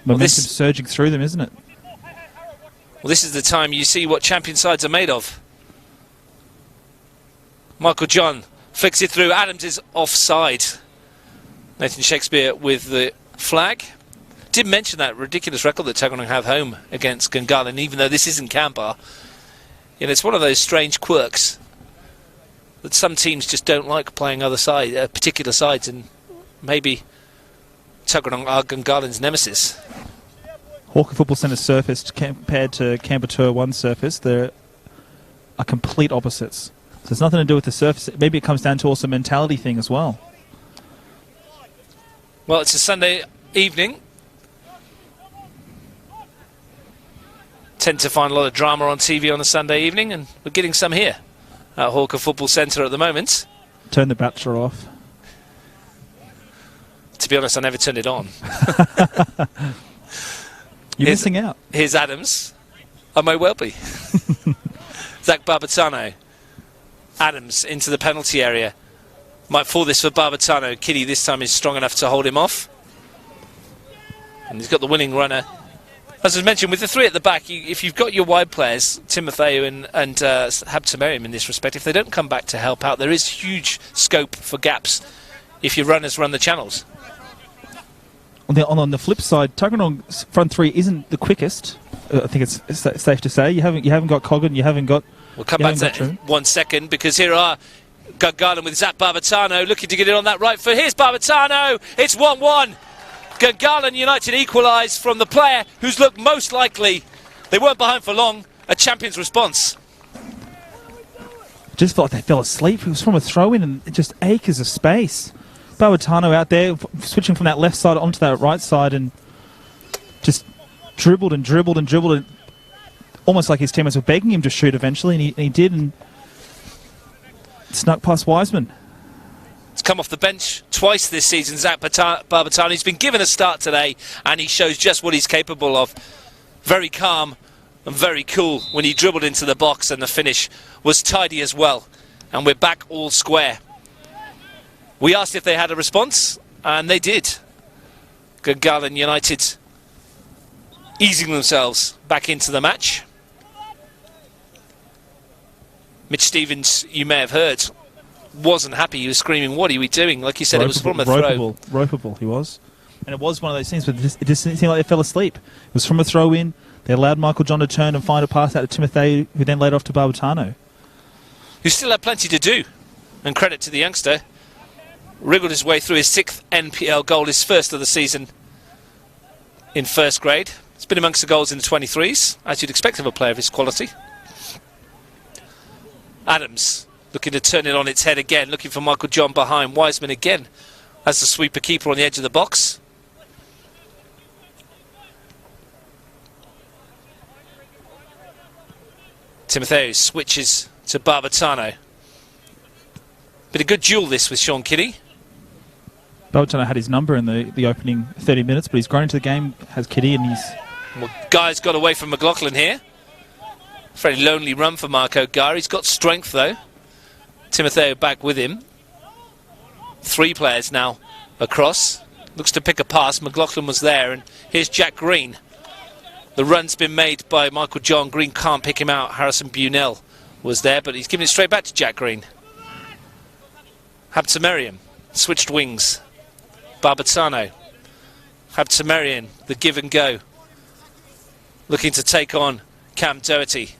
Momentum surging through them, isn't it? Well, this is the time you see what champion sides are made of. Michael John flicks it through. Adams is offside. Nathan Shakespeare with the flag. Did mention that ridiculous record that Tuggeranong have home against Gungahlin, even though this isn't Canberra. You know, it's one of those strange quirks that some teams just don't like playing particular sides, and maybe Tuggeranong are Gungahlin's nemesis. Hawker Football Centre surface compared to Canberra Tour 1 surface, they're complete opposites. So it's nothing to do with the surface. Maybe it comes down to also a mentality thing as well. Well, it's a Sunday evening. Tend to find a lot of drama on TV on a Sunday evening, and we're getting some here at Hawker Football Centre at the moment. Turn the Bachelor off. To be honest, I never turned it on. You're missing out. Here's Adams. I may well be. Zach Barbatano. Adams into the penalty area. Might fall this for Barbatano. Kitty this time is strong enough to hold him off. And he's got the winning runner. As I mentioned, with the 3 at the back, if you've got your wide players, Timotheo and Habtemerium in this respect, if they don't come back to help out, there is huge scope for gaps if your runners run the channels. On the flip side, Tuggeranong's front 3 isn't the quickest. I think it's safe to say. You haven't got Coggan, you haven't got... We'll come back to that in 1 second, because here are Gungahlin with Zach Barbatano looking to get it on that right foot. Here's Barbatano. It's 1-1. Gungahlin United equalise from the player who's looked most likely, they weren't behind for long, a champion's response. Just felt like they fell asleep. It was from a throw-in and it just acres of space. Barbatano out there, switching from that left side onto that right side, and just dribbled, and almost like his teammates were begging him to shoot eventually, and he did, and snuck past Wiseman. He's come off the bench twice this season, Zach Barbatano. He's been given a start today, and he shows just what he's capable of. Very calm and very cool when he dribbled into the box, and the finish was tidy as well. And we're back all square. We asked if they had a response, and they did. Gungahlin United easing themselves back into the match. Mitch Stevens, you may have heard, wasn't happy. He was screaming, "What are we doing?" Like you said, it was from a throw. Ropeable, he was. And it was one of those things, but it just didn't seem like they fell asleep. It was from a throw-in. They allowed Michael John to turn and find a pass out to Timotheo, who then laid off to Barbatano. Who still had plenty to do. And credit to the youngster. Wriggled his way through his 6th NPL goal, his first of the season in first grade. It's been amongst the goals in the 23s, as you'd expect of a player of his quality. Adams looking to turn it on its head again, looking for Michael John behind. Wiseman again as the sweeper keeper on the edge of the box. Timotheo switches to Barbatano. Bit of good duel this with Sean Kiddie. Belchano had his number in the opening 30 minutes, but he's grown into the game, has Kitty, and he's... Well, Guy's got away from McLaughlin here. Very lonely run for Marco Guy. He's got strength, though. Timotheo back with him. 3 players now across. Looks to pick a pass. McLaughlin was there, and here's Jack Green. The run's been made by Michael John. Green can't pick him out. Harrison Bunell was there, but he's giving it straight back to Jack Green. Habtemariam, switched wings. Barbatano. Habtemariam, the give and go. Looking to take on Cam Doherty.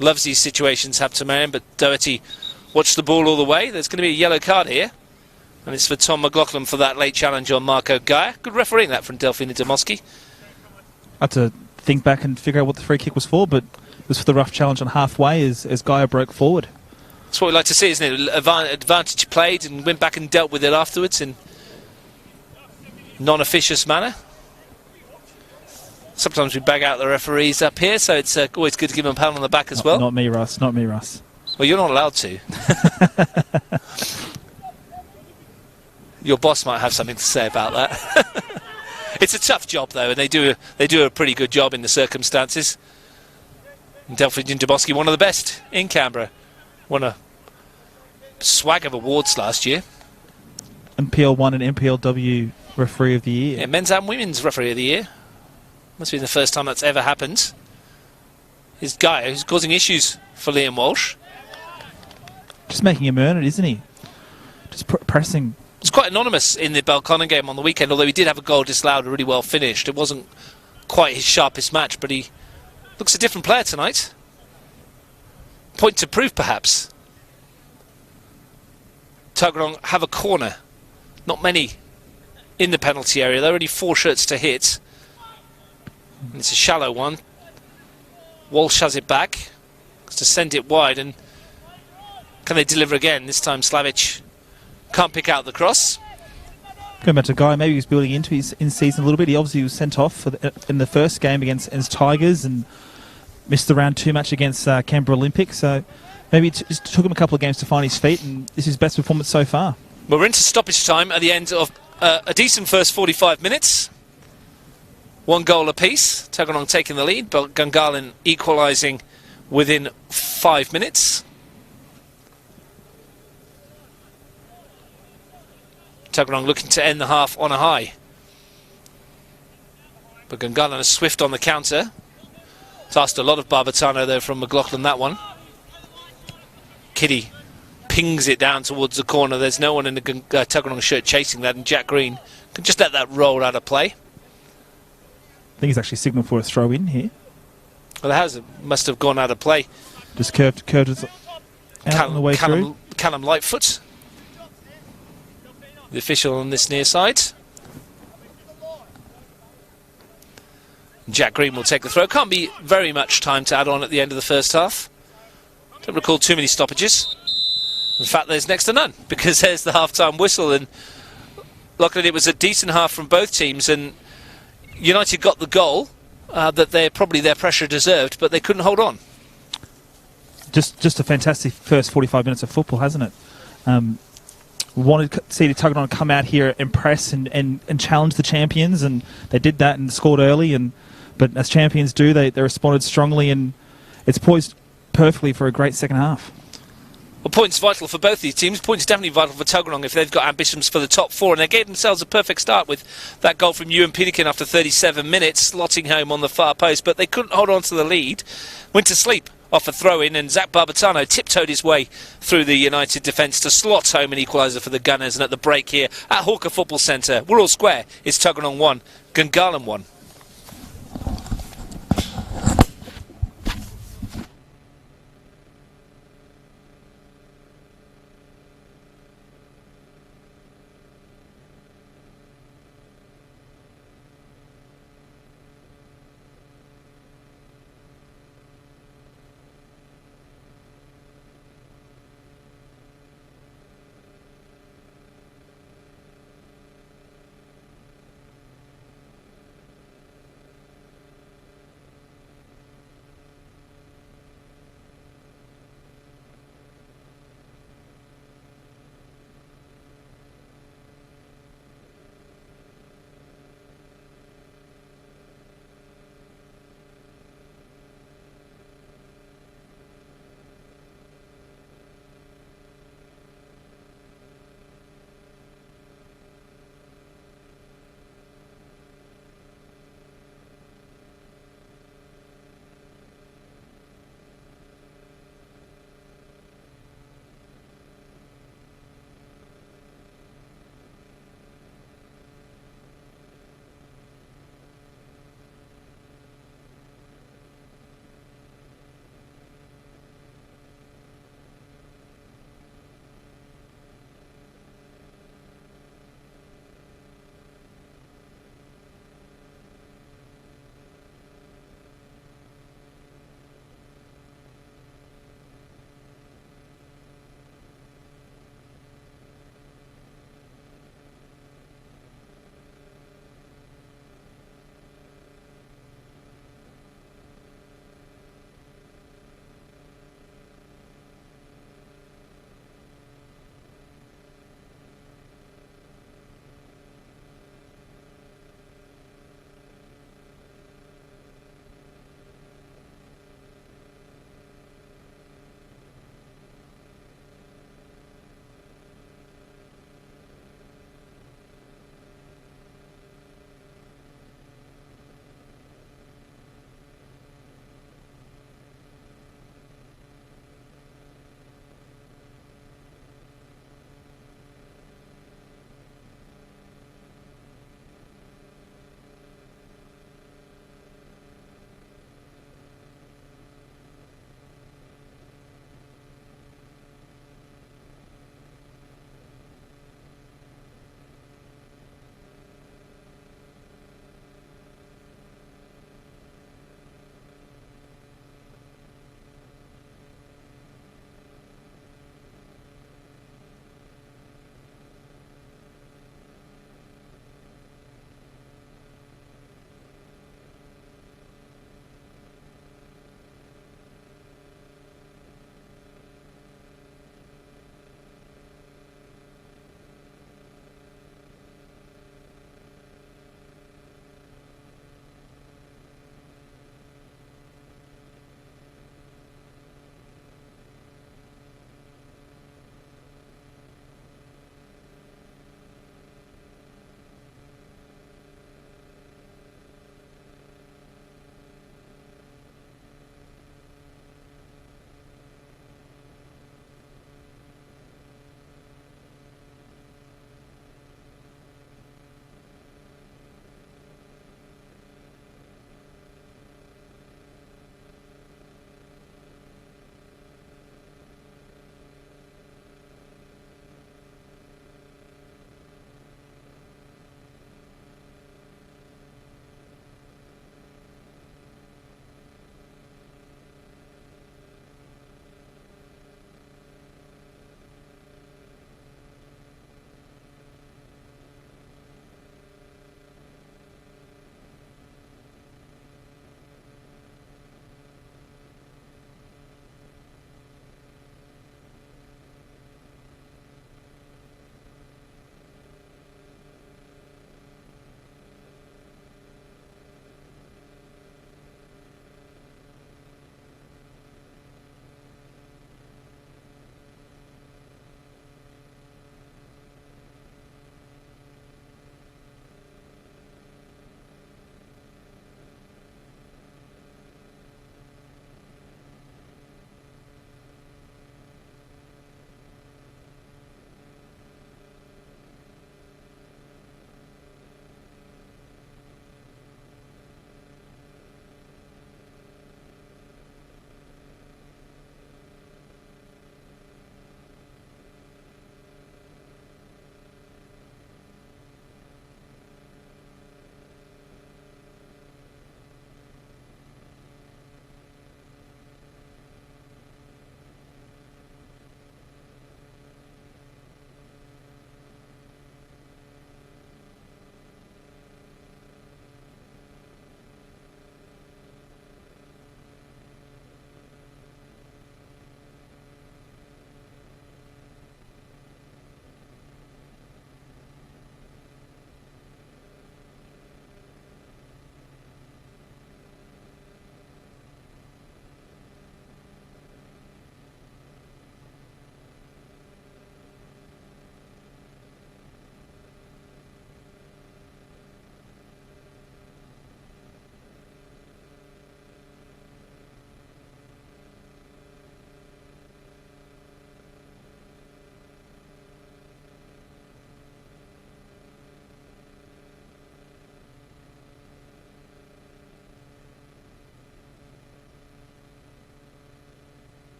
Loves these situations, Habtemariam, but Doherty watched the ball all the way. There's going to be a yellow card here. And it's for Tom McLaughlin for that late challenge on Marco Gaia. Good refereeing that from Delphine Demoski. I had to think back and figure out what the free kick was for, but it was for the rough challenge on halfway as Gaia broke forward. That's what we like to see, isn't it? Advantage played and went back and dealt with it afterwards in non-officious manner. Sometimes we bag out the referees up here, so it's always good to give them a pat on the back as well. Not me, Russ. Not me, Russ. Well, you're not allowed to. Your boss might have something to say about that. It's a tough job, though, and they do a pretty good job in the circumstances. And Delphine Demoski, one of the best in Canberra. Won a swag of awards last year. NPL1 and NPLW Referee of the Year. Yeah, men's and women's Referee of the Year. Must be the first time that's ever happened. His guy who's causing issues for Liam Walsh. Just making him earn it, isn't he? Just pressing. It's quite anonymous in the Belconnen game on the weekend, although he did have a goal disallowed, really well finished. It wasn't quite his sharpest match, but he looks a different player tonight. Point to prove, perhaps. Tuggeranong have a corner. Not many in the penalty area. There are only 4 shots to hit. And it's a shallow one. Walsh has it back. Has to send it wide, and can they deliver again? This time Slavic can't pick out the cross. Going back to Guy, maybe he was building into his in-season a little bit. He obviously was sent off in the first game against Tigers and missed the round 2 match against Canberra Olympic. So maybe it just took him a couple of games to find his feet, and this is his best performance so far. Well, we're into stoppage time at the end of a decent first 45 minutes. 1 goal apiece. Tuggeranong taking the lead, but Gungahlin equalising within 5 minutes. Tuggeranong looking to end the half on a high. But Gungahlin is swift on the counter. It's asked a lot of Barbatano though from McLaughlin, that one. Kitty pings it down towards the corner. There's no one in the Tuggeranong shirt chasing that, and Jack Green can just let that roll out of play. I think he's actually signalled for a throw in here. Well, it has. It must have gone out of play. Just curved it out on the way through. Callum Lightfoot, the official on this near side. Jack Green will take the throw. Can't be very much time to add on at the end of the first half. Don't recall too many stoppages. In fact, there's next to none, because there's the half-time whistle. And luckily it was a decent half from both teams, and United got the goal that their pressure deserved, but they couldn't hold on. Just a fantastic first 45 minutes of football, hasn't it? Wanted to see the Tuggeranong come out here and press and challenge the champions, and they did that and scored early. But as champions do, they responded strongly, and it's poised perfectly for a great second half. Well, points vital for both these teams. Points definitely vital for Tuggeranong if they've got ambitions for the top 4. And they gave themselves a perfect start with that goal from Ewan Peterkin after 37 minutes, slotting home on the far post. But they couldn't hold on to the lead. Went to sleep off a throw-in, and Zach Barbatano tiptoed his way through the United defence to slot home an equaliser for the Gunners. And at the break here at Hawker Football Centre, we're all square. It's Tuggeranong 1, Gungahlin 1.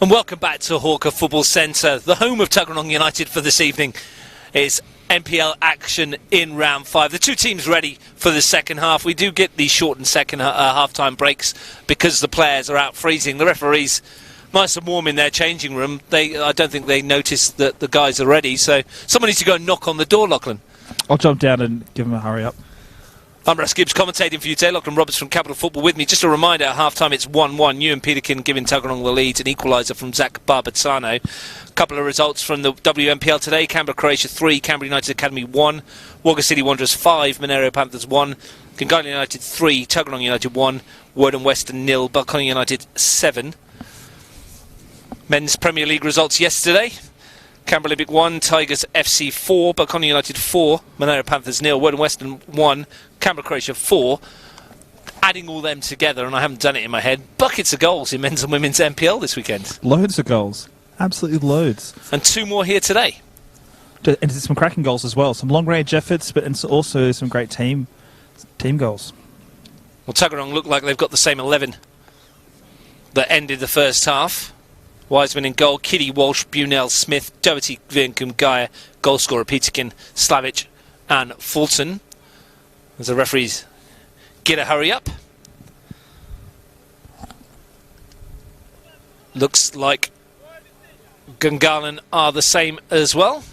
And welcome back to Hawker Football Centre, the home of Tuggeranong United for this evening. It's NPL action in round 5. The two teams ready for the second half. We do get these shortened second half-time breaks because the players are out freezing. The referees nice and warm in their changing room. I don't think they notice that the guys are ready, so someone needs to go and knock on the door, Lachlan. I'll jump down and give them a hurry up. I'm Russ Gibbs commentating for you today. Lachlan Roberts from Capital Football with me. Just a reminder, at half-time it's 1-1. Ewan Peterkin giving Tuggeranong the lead. An equaliser from Zach Barbazzano. A couple of results from the WNPL today. Canberra Croatia 3, Canberra United Academy 1, Wagga City Wanderers 5, Monero Panthers 1, Gungahlin United 3, Tuggeranong United 1, Worden Western 0, Balconing United 7. Men's Premier League results yesterday. Canberra Olympic 1, Tigers FC 4, Balconing United 4, Monero Panthers 0, Worden Western 1, Canberra Croatia 4. Adding all them together, and I haven't done it in my head, buckets of goals in men's and women's NPL this weekend. Loads of goals. Absolutely loads. And 2 more here today. And some cracking goals as well. Some long-range efforts, but also some great team goals. Well, Tuggeranong look like they've got the same 11 that ended the first half. Wiseman in goal, Kitty, Walsh, Bunell, Smith, Doherty, Vinkum, Gaia, goal scorer Peterkin, Slavic and Fulton. As the referees get a hurry up. Looks like Gungahlin are the same as well.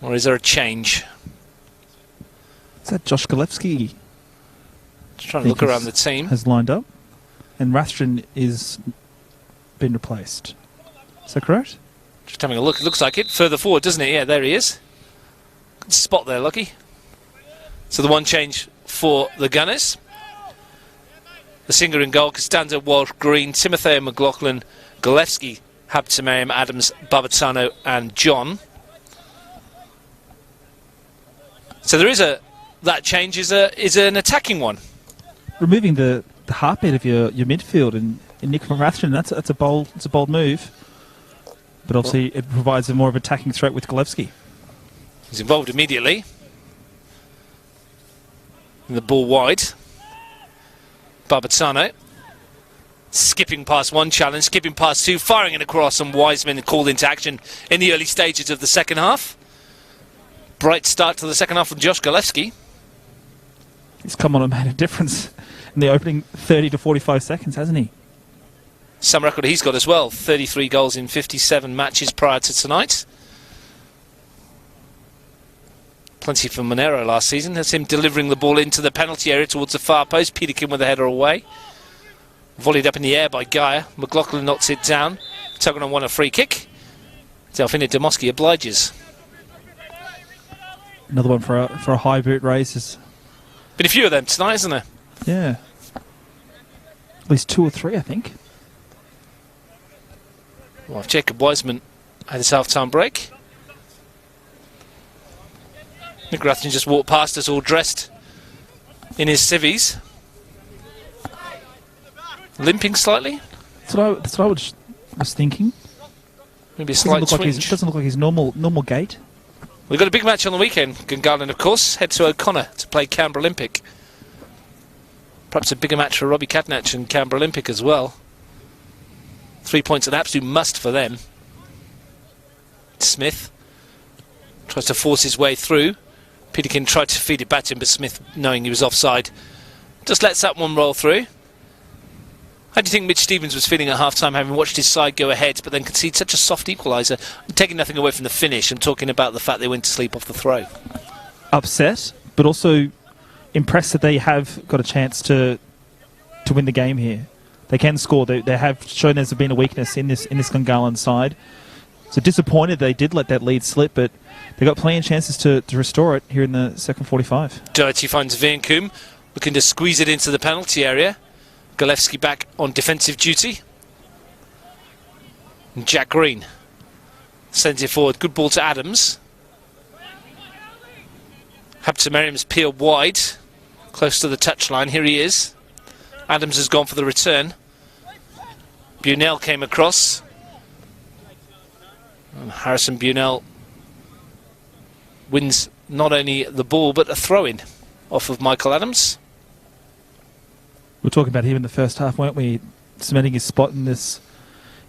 Or is there a change? Is that Josh Galevsky? Just trying to look around the team. Has lined up. And Rastron is been replaced. Is that correct? Just having a look. It looks like it. Further forward, doesn't it? Yeah, there he is. Good spot there, Lucky. So the one change for the Gunners. The singer in goal, Costanza, Walsh, Green, Timotheo McLaughlin, Galevsky, Habtemariam, Adams, Barbazzano and John. So there is that change is an attacking one. Removing the heartbeat of your midfield and Nick van Rathjen, that's a bold move. But obviously it provides a more of attacking threat with Galevsky. He's involved immediately. And the ball wide. Barbazzano skipping past one challenge, skipping past 2, firing it across, and Wiseman called into action in the early stages of the second half. Bright start to the second half from Josh Galevsky. He's come on and made a difference in the opening 30 to 45 seconds, hasn't he? Some record he's got as well. 33 goals in 57 matches prior to tonight. Plenty for Monero last season. That's him delivering the ball into the penalty area towards the far post. Peterkin with the header away. Volleyed up in the air by Gaia. McLaughlin knocks it down. Tuggeranong won a free kick. Delphina Demoski obliges. Another one for a high boot race. Has been a few of them tonight, isn't there? Yeah. At least 2 or 3, I think. Well, if Jacob Wiseman had his half-time break. Nick Rathjen just walked past us all dressed in his civvies. Limping slightly. That's what I was thinking. Maybe a slight twinge. Doesn't look like his normal gait. We've got a big match on the weekend. Gungahlin, of course, head to O'Connor to play Canberra Olympic. Perhaps a bigger match for Robbie Katnach and Canberra Olympic as well. 3 points an absolute must for them. Smith tries to force his way through. Peterkin tried to feed it back to him, but Smith, knowing he was offside, just lets that one roll through. How do you think Mitch Stevens was feeling at half-time, having watched his side go ahead, but then concede such a soft equaliser? I'm taking nothing away from the finish. I'm talking about the fact they went to sleep off the throw. Upset, but also impressed that they have got a chance to win the game here. They can score. They have shown there's been a weakness in this Gungahlin side. So disappointed they did let that lead slip, but they got plenty of chances to restore it here in the second 45. Doherty finds Vinkum, looking to squeeze it into the penalty area. Galevsky back on defensive duty. And Jack Green sends it forward. Good ball to Adams. Habtemariam's peeled wide, close to the touchline. Here he is. Adams has gone for the return. Bunell came across. And Harrison Bunell wins not only the ball but a throw-in off of Michael Adams. We were talking about him in the first half, weren't we? cementing his spot in this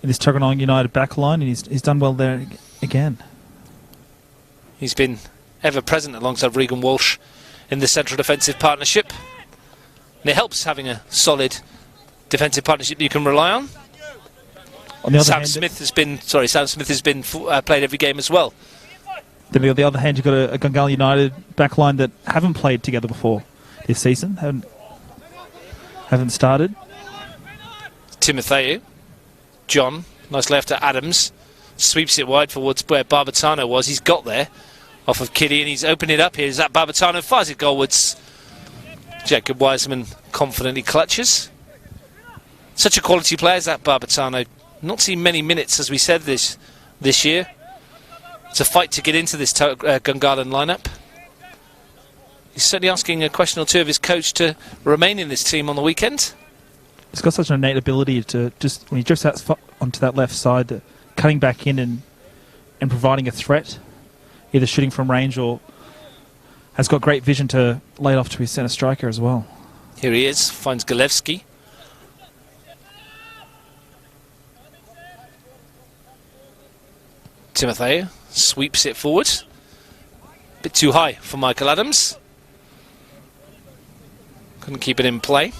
Tuggeranong United backline, and he's done well there again. He's been ever present alongside Regan Walsh in the central defensive partnership. And it helps having a solid defensive partnership that you can rely on. On the other Sam hand, Smith has been played every game as well. Then on the other hand, you've got a Gungahlin United backline that haven't played together before this season. Haven't started. Timotheu, John, nice left to Adams, sweeps it wide towards where Barbatano was. He's got there off of Kitty, and he's opened it up here. Is that Barbatano? Fires it goalwards. Jacob Wiseman confidently clutches. Such a quality player as that Barbatano. Not seen many minutes, as we said, this year. It's a fight to get into this Gungahlin lineup. He's certainly asking a question or two of his coach to remain in this team on the weekend. He's got such an innate ability to just, when he drifts out onto that left side, cutting back in and providing a threat, either shooting from range or has got great vision to lay it off to his centre striker as well. Here he is, finds Galevsky. Timotheu sweeps it forward. Bit too high for Michael Adams. Couldn't keep it in play.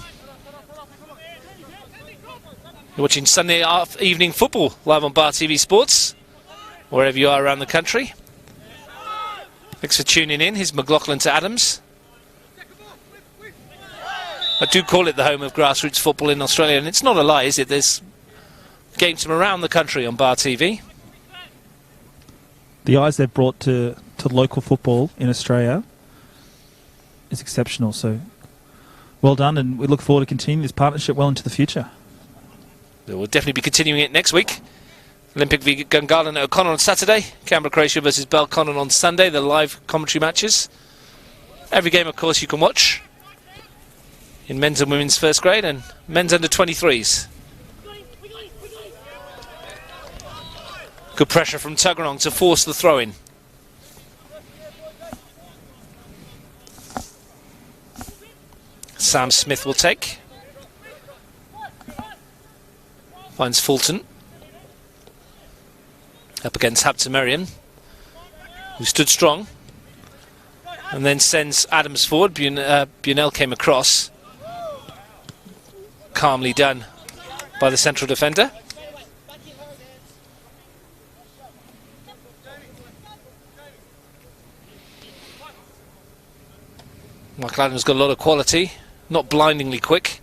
You're watching Sunday evening football live on Bar TV Sports, wherever you are around the country. Thanks for tuning in. Here's McLaughlin to Adams. I do call it the home of grassroots football in Australia, and it's not a lie, is it? There's games from around the country on Bar TV. The eyes they've brought to local football in Australia is exceptional. So well done, and we look forward to continuing this partnership well into the future. We'll definitely be continuing it next week. Olympic v Gungahlin at O'Connor on Saturday. Canberra Croatia versus Belconnen on Sunday, the live commentary matches. Every game, of course, you can watch in men's and women's first grade and men's under 23s. Good pressure from Tuggeranong to force the throw-in. Sam Smith will take. Finds Fulton. Up against Habtemariam, who stood strong. And then sends Adams forward. Bunel came across. Calmly done by the central defender. Michael Adams got a lot of quality, not blindingly quick.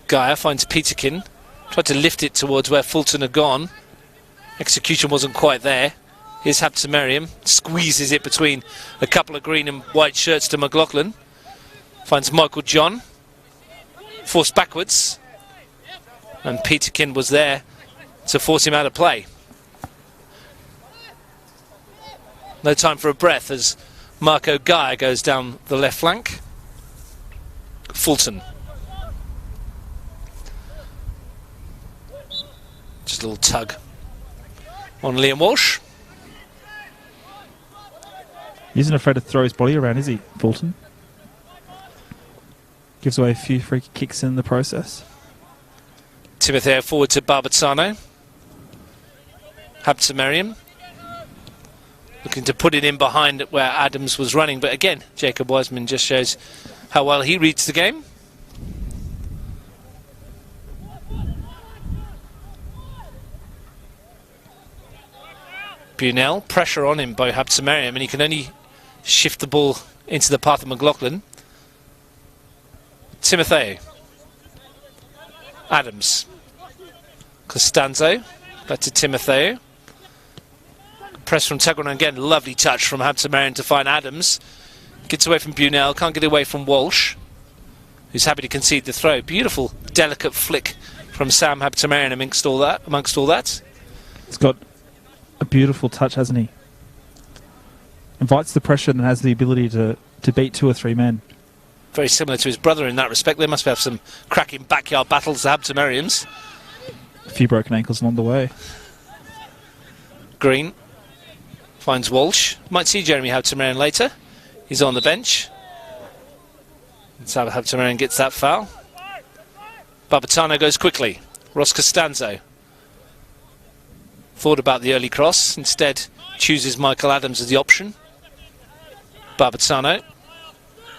Gaia finds Peterkin, tried to lift it towards where Fulton had gone. Execution wasn't quite there. Here's Habtemariam, squeezes it between a couple of green and white shirts to McLaughlin. Finds Michael John, forced backwards. And Peterkin was there to force him out of play. No time for a breath as Marco Gaia goes down the left flank. Fulton. Just a little tug on Liam Walsh. He isn't afraid to throw his body around, is he, Fulton? Gives away a few free kicks in the process. Timotheu forward to Barbatano. Habtemariam looking to put it in behind where Adams was running, but again, Jacob Wiseman just shows how well he reads the game. Bunel, pressure on him by Habtemariam, and he can only shift the ball into the path of McLaughlin. Timotheu. Adams. Costanzo. Back to Timotheu. Press from Tuggeranong again. Lovely touch from Habtemariam to find Adams. Gets away from Bunel. Can't get away from Walsh, who's happy to concede the throw. Beautiful, delicate flick from Sam Habtemariam amongst all that. He's got a beautiful touch, hasn't he? Invites the pressure and has the ability to beat 2 or 3 men. Very similar to his brother in that respect. They must have some cracking backyard battles, the Habtemariams. A few broken ankles along the way. Green finds Walsh. Might see Jeremy Habtemariam later. He's on the bench. Habtemariam gets that foul. Barbatano goes quickly. Ross Costanzo thought about the early cross, instead chooses Michael Adams as the option. Barbatano.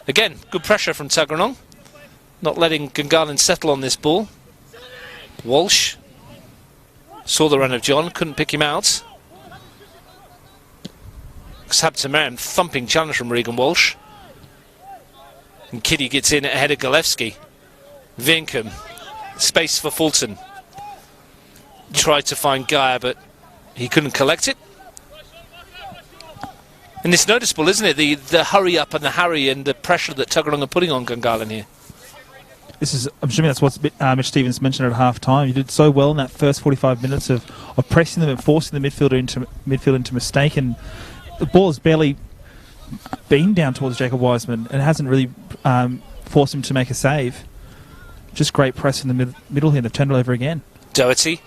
Again, good pressure from Tuggeranong, not letting Gungahlin settle on this ball. Walsh saw the run of John, couldn't pick him out. Habtamarin thumping challenge from Regan Walsh. And Kiddy gets in ahead of Galevsky. Vinkum, space for Fulton. Tried to find Gaia, but he couldn't collect it. And it's noticeable, isn't it? The hurry up and the hurry and the pressure that Tuggeranong are putting on Gungahlin here. I'm assuming that's what Mitch Stevens mentioned at half time. You did so well in that first 45 minutes of pressing them and forcing the midfield into mistake, and the ball has barely been down towards Jacob Wiseman and hasn't really forced him to make a save. Just great press in the middle here. They've turned it over again. Doherty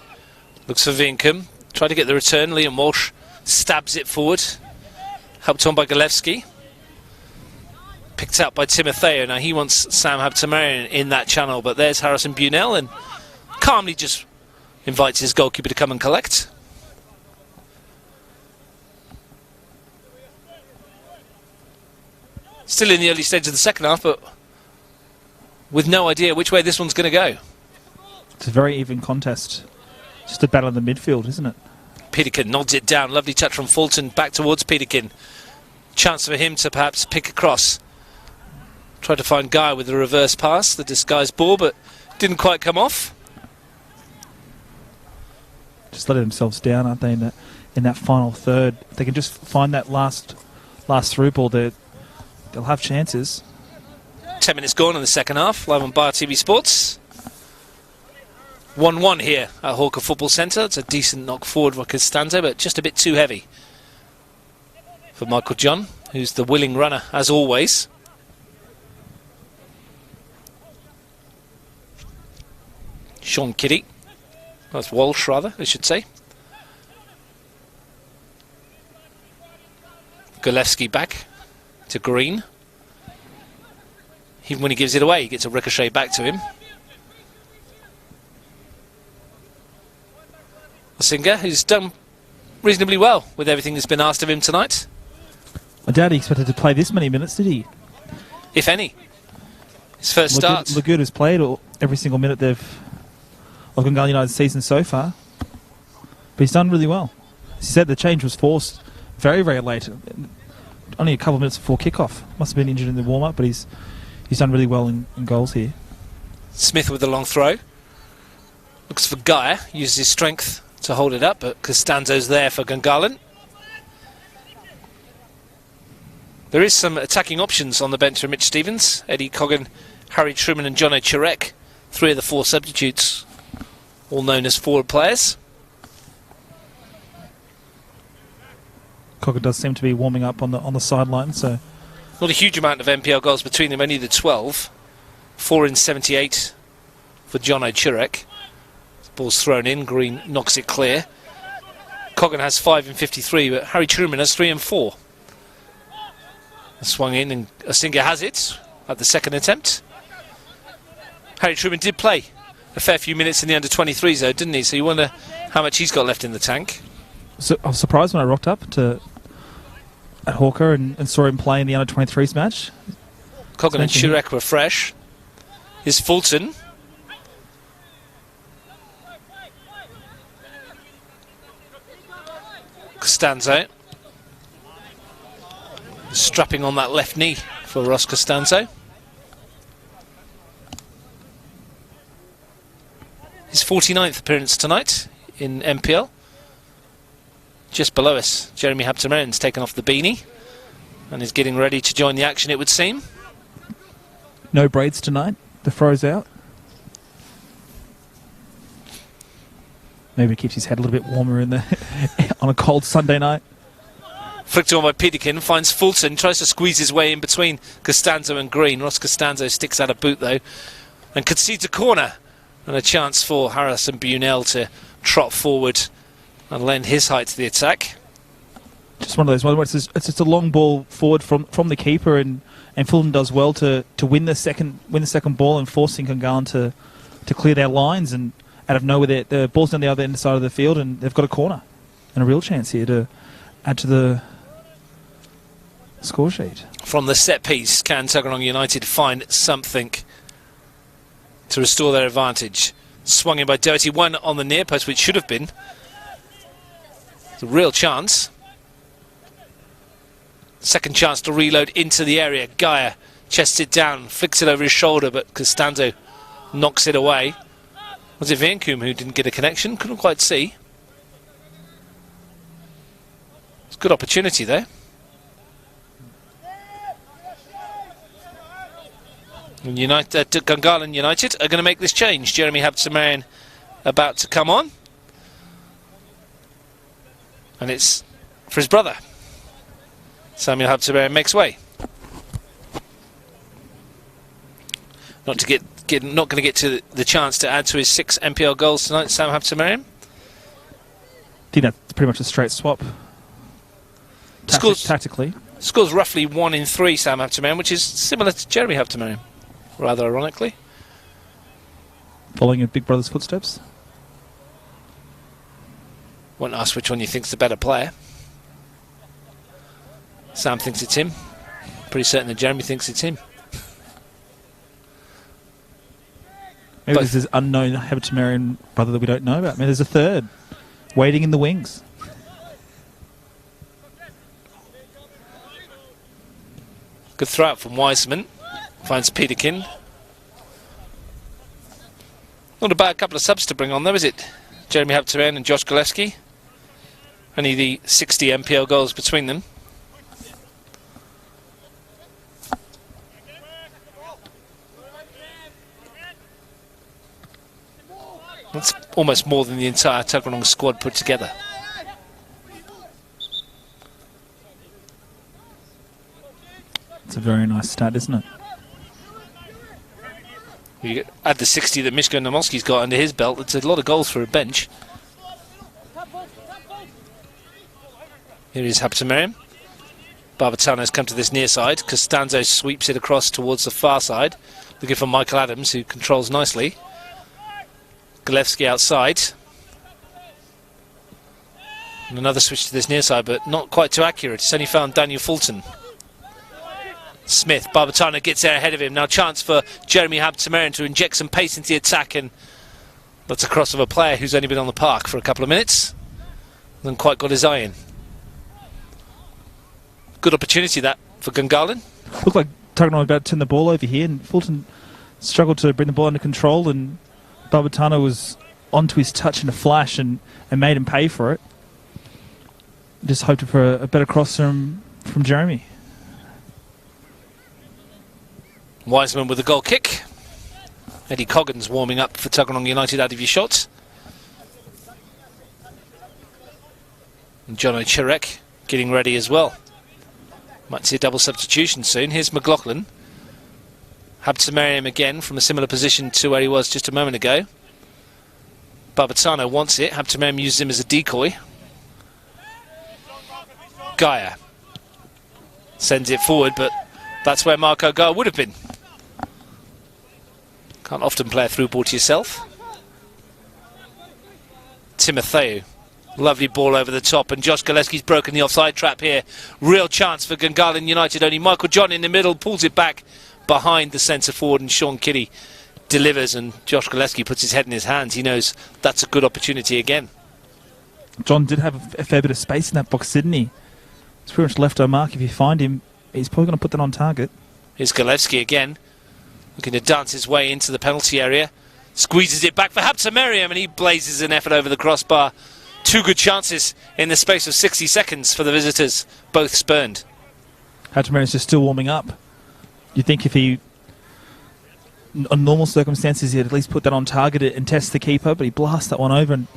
looks for Vinkum. Tried to get the return. Liam Walsh stabs it forward. Helped on by Galevsky. Picked out by Timotheo. Now he wants Sam Habtamarian in that channel, but there's Harrison Bunell and calmly just invites his goalkeeper to come and collect. Still in the early stage of the second half, but with no idea which way this one's going to go. It's a very even contest. Just a battle in the midfield, isn't it? Peterkin nods it down. Lovely touch from Fulton back towards Peterkin. Chance for him to perhaps pick across. Tried to find Guy with the reverse pass, the disguised ball, but didn't quite come off. Just letting themselves down, aren't they, in that final third? If they can just find that last through ball, they'll have chances. 10 minutes gone in the second half, live on Bar TV Sports. 1-1 here at Hawker Football Centre. It's a decent knock forward for Costanzo, but just a bit too heavy for Michael John, who's the willing runner, as always. Sean Kiddy. That's Walsh, rather, I should say. Galevsky back to Green. Even when he gives it away, he gets a ricochet back to him. Singer, who's done reasonably well with everything that's been asked of him tonight. I doubt he expected to play this many minutes, did he? If any. His first start. Lagood has played every single minute of Gungahlin United's season so far. But he's done really well. As he said, the change was forced very, very late. Only a couple of minutes before kickoff. Must have been injured in the warm-up, but he's done really well in goals here. Smith with the long throw. Looks for Gaia. Uses his strength to hold it up, but Costanzo's there for Gungahlin. There is some attacking options on the bench for Mitch Stevens. Eddie Coggan, Harry Truman and Jono Chirek. 3 of the 4 substitutes, all known as forward players. Coggan does seem to be warming up on the sideline, so not a huge amount of NPL goals between them, only the 12. 4 in 78 for Jono Chirek. Ball's thrown in, Green knocks it clear. Coggan has 5 in 53, but Harry Truman has 3 in 4. Swung in and Asinga has it at the second attempt. Harry Truman did play a fair few minutes in the under-23s though, didn't he? So you wonder how much he's got left in the tank. So I was surprised when I rocked up at Hawker and saw him play in the under-23s match. Coggan and Chirek were fresh. Here's Fulton. Costanzo. Strapping on that left knee for Ross Costanzo. His 49th appearance tonight in NPL. Just below us, Jeremy Habtamarian's taken off the beanie and is getting ready to join the action, it would seem. No braids tonight. The throw's out. Maybe keeps his head a little bit warmer in on a cold Sunday night. Flicked on by Peterkin, finds Fulton, tries to squeeze his way in between Costanzo and Green. Ross Costanzo sticks out a boot though and concedes a corner, and a chance for Harrison Bunell to trot forward and lend his height to the attack. Just one of those ones where it's just a long ball forward from the keeper, and Fulton does well to win the second ball and forcing Gungahlin to to clear their lines, and out of nowhere, the ball's down the other end side of the field, and they've got a corner and a real chance here to add to the score sheet. From the set piece, can Tuggeranong United find something to restore their advantage? Swung in by Doherty, one on the near post, which should have been. It's a real chance. Second chance to reload into the area. Gaia chests it down, flicks it over his shoulder, but Costanzo knocks it away. Was it Viancum who didn't get a connection? Couldn't quite see. It's a good opportunity there. And Gungahlin United are going to make this change. Jeremy Habtemarian about to come on. And it's for his brother. Samuel Habtemarian makes way. Not going to get to the chance to add to his 6 NPL goals tonight, Sam Habtemarian. I think that's pretty much a straight swap. Tactically. Scores roughly 1 in 3, Sam Habtemarian, which is similar to Jeremy Habtemarian, rather ironically. Following in Big Brother's footsteps. Won't ask which one you think's the better player. Sam thinks it's him. Pretty certain that Jeremy thinks it's him. Maybe there's this unknown Habtemarian brother that we don't know about. Maybe there's a third waiting in the wings. Good throw out from Wiseman. Finds Peterkin. Not a bad couple of subs to bring on though, is it? Jeremy Habtemarian and Josh Golewski. Only the 60 NPL goals between them. That's almost more than the entire Tuggeranong squad put together. It's a very nice stat, isn't it? You add the 60 that Mishko Nomolski's got under his belt. It's a lot of goals for a bench. Here is Habtemarian. Barbatano's come to this near side. Costanzo sweeps it across towards the far side, looking for Michael Adams, who controls nicely. Golewski outside. And another switch to this near side, but not quite too accurate. It's only found Daniel Fulton. Smith, Barbatano gets there ahead of him. Now chance for Jeremy Habtemarian to inject some pace into the attack, and that's a cross of a player who's only been on the park for a couple of minutes. Hasn't quite got his eye in. Good opportunity that for Gungahlin. Looked like Tuggeranong was about to turn the ball over here, and Fulton struggled to bring the ball under control, and Barbatano was onto his touch in a flash and made him pay for it. Just hoped for a better cross from Jeremy. Wiseman with a goal kick. Eddie Coggins warming up for Tuggeranong United out of your shots. And John O'Chirek getting ready as well. Might see a double substitution soon. Here's McLaughlin. Habtemarian again from a similar position to where he was just a moment ago. Barbatano wants it. Habtemarian uses him as a decoy. Gaia sends it forward, but that's where Marco Gaia would have been. Can't often play a through ball to yourself. Timotheo. Lovely ball over the top, and Josh Golewski's broken the offside trap here. Real chance for Gungahlin United. Only Michael John in the middle pulls it back behind the centre forward, and Sean Kitty delivers, and Josh Golewski puts his head in his hands. He knows that's a good opportunity again. John did have a fair bit of space in that box, didn't he? It's pretty much left our mark. If you find him, he's probably going to put that on target. Here's Golewski again, looking to dance his way into the penalty area. Squeezes it back for Habtemarian, and he blazes an effort over the crossbar. 2 good chances in the space of 60 seconds for the visitors, both spurned. Habtemarian's just still warming up. You'd think if he, on normal circumstances, he'd at least put that on target and test the keeper, but he blasts that one over and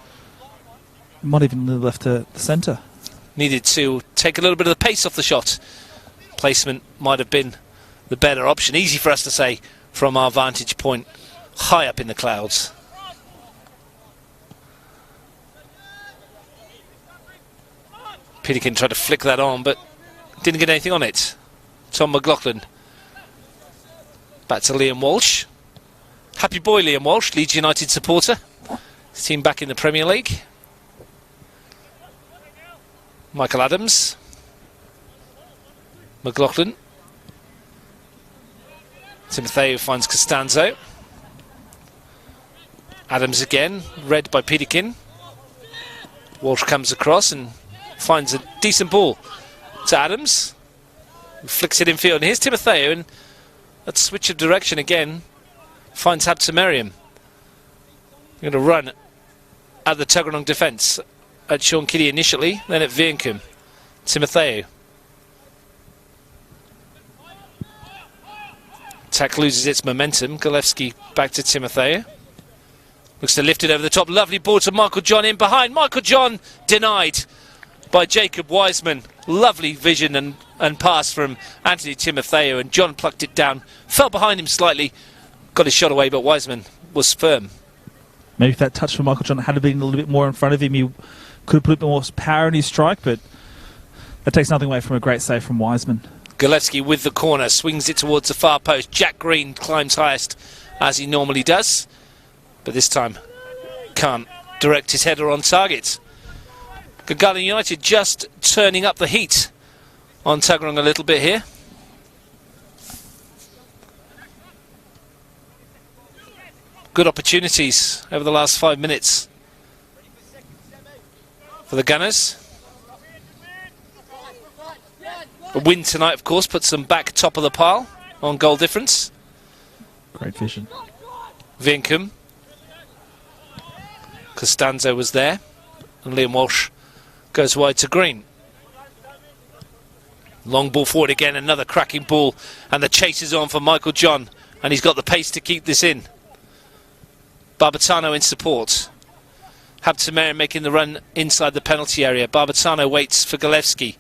might even left the centre. Needed to take a little bit of the pace off the shot. Placement might have been the better option. Easy for us to say from our vantage point, high up in the clouds. Peterkin tried to flick that on, but didn't get anything on it. Tom McLaughlin. Back to Liam Walsh. Happy boy, Liam Walsh, Leeds United supporter. His team back in the Premier League. Michael Adams. McLaughlin. Timotheo finds Costanzo. Adams again, read by Peterkin. Walsh comes across and finds a decent ball to Adams, who flicks it infield. And here's Timotheo, and that switch of direction again finds Habtemariam. Going to run at the Tuggeranong defence at Sean Kitty initially, then at Vienkum. Timotheo. Attack loses its momentum. Golewski back to Timotheo. Looks to lift it over the top. Lovely ball to Michael John in behind. Michael John denied by Jacob Wiseman. Lovely vision and pass from Anthony Timotheo, and John plucked it down. Fell behind him slightly. Got his shot away, but Wiseman was firm. Maybe if that touch from Michael John had been a little bit more in front of him, he could have put a bit more power in his strike, but that takes nothing away from a great save from Wiseman. Golewski with the corner, swings it towards the far post. Jack Green climbs highest as he normally does, but this time can't direct his header on target. Gungahlin United just turning up the heat on Tuggeranong a little bit here. Good opportunities over the last 5 minutes for the Gunners. A win tonight, of course, puts them back top of the pile on goal difference. Great vision. Vienkum. Costanzo was there, and Liam Walsh goes wide to Green. Long ball forward again, another cracking ball, and the chase is on for Michael John, and he's got the pace to keep this in. Barbatano in support. Habtemariam making the run inside the penalty area. Barbatano waits for Golewski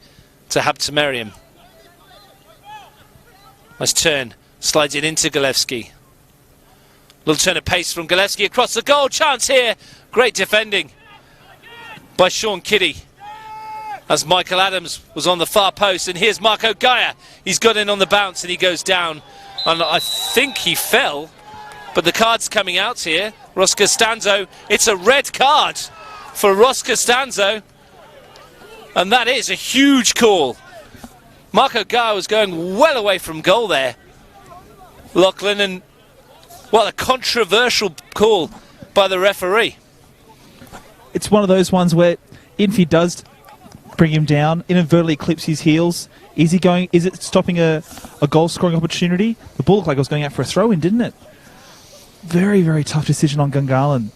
to Habtemariam. Nice turn, slides it into Golewski. Little turn of pace from Golewski across the goal. Chance here. Great defending by Sean Kitty as Michael Adams was on the far post, and here's Marco Gaia. He's got in on the bounce and he goes down, and I think he fell, but the card's coming out here. Ross Costanzo, it's a red card for Ross Costanzo, and that is a huge call. Marco Gaia was going well away from goal there, Lachlan, and what a controversial call by the referee. It's one of those ones where if he does bring him down, inadvertently clips his heels, is it stopping a goal scoring opportunity? The ball looked like it was going out for a throw in, didn't it? Very, very tough decision on Gungahlin.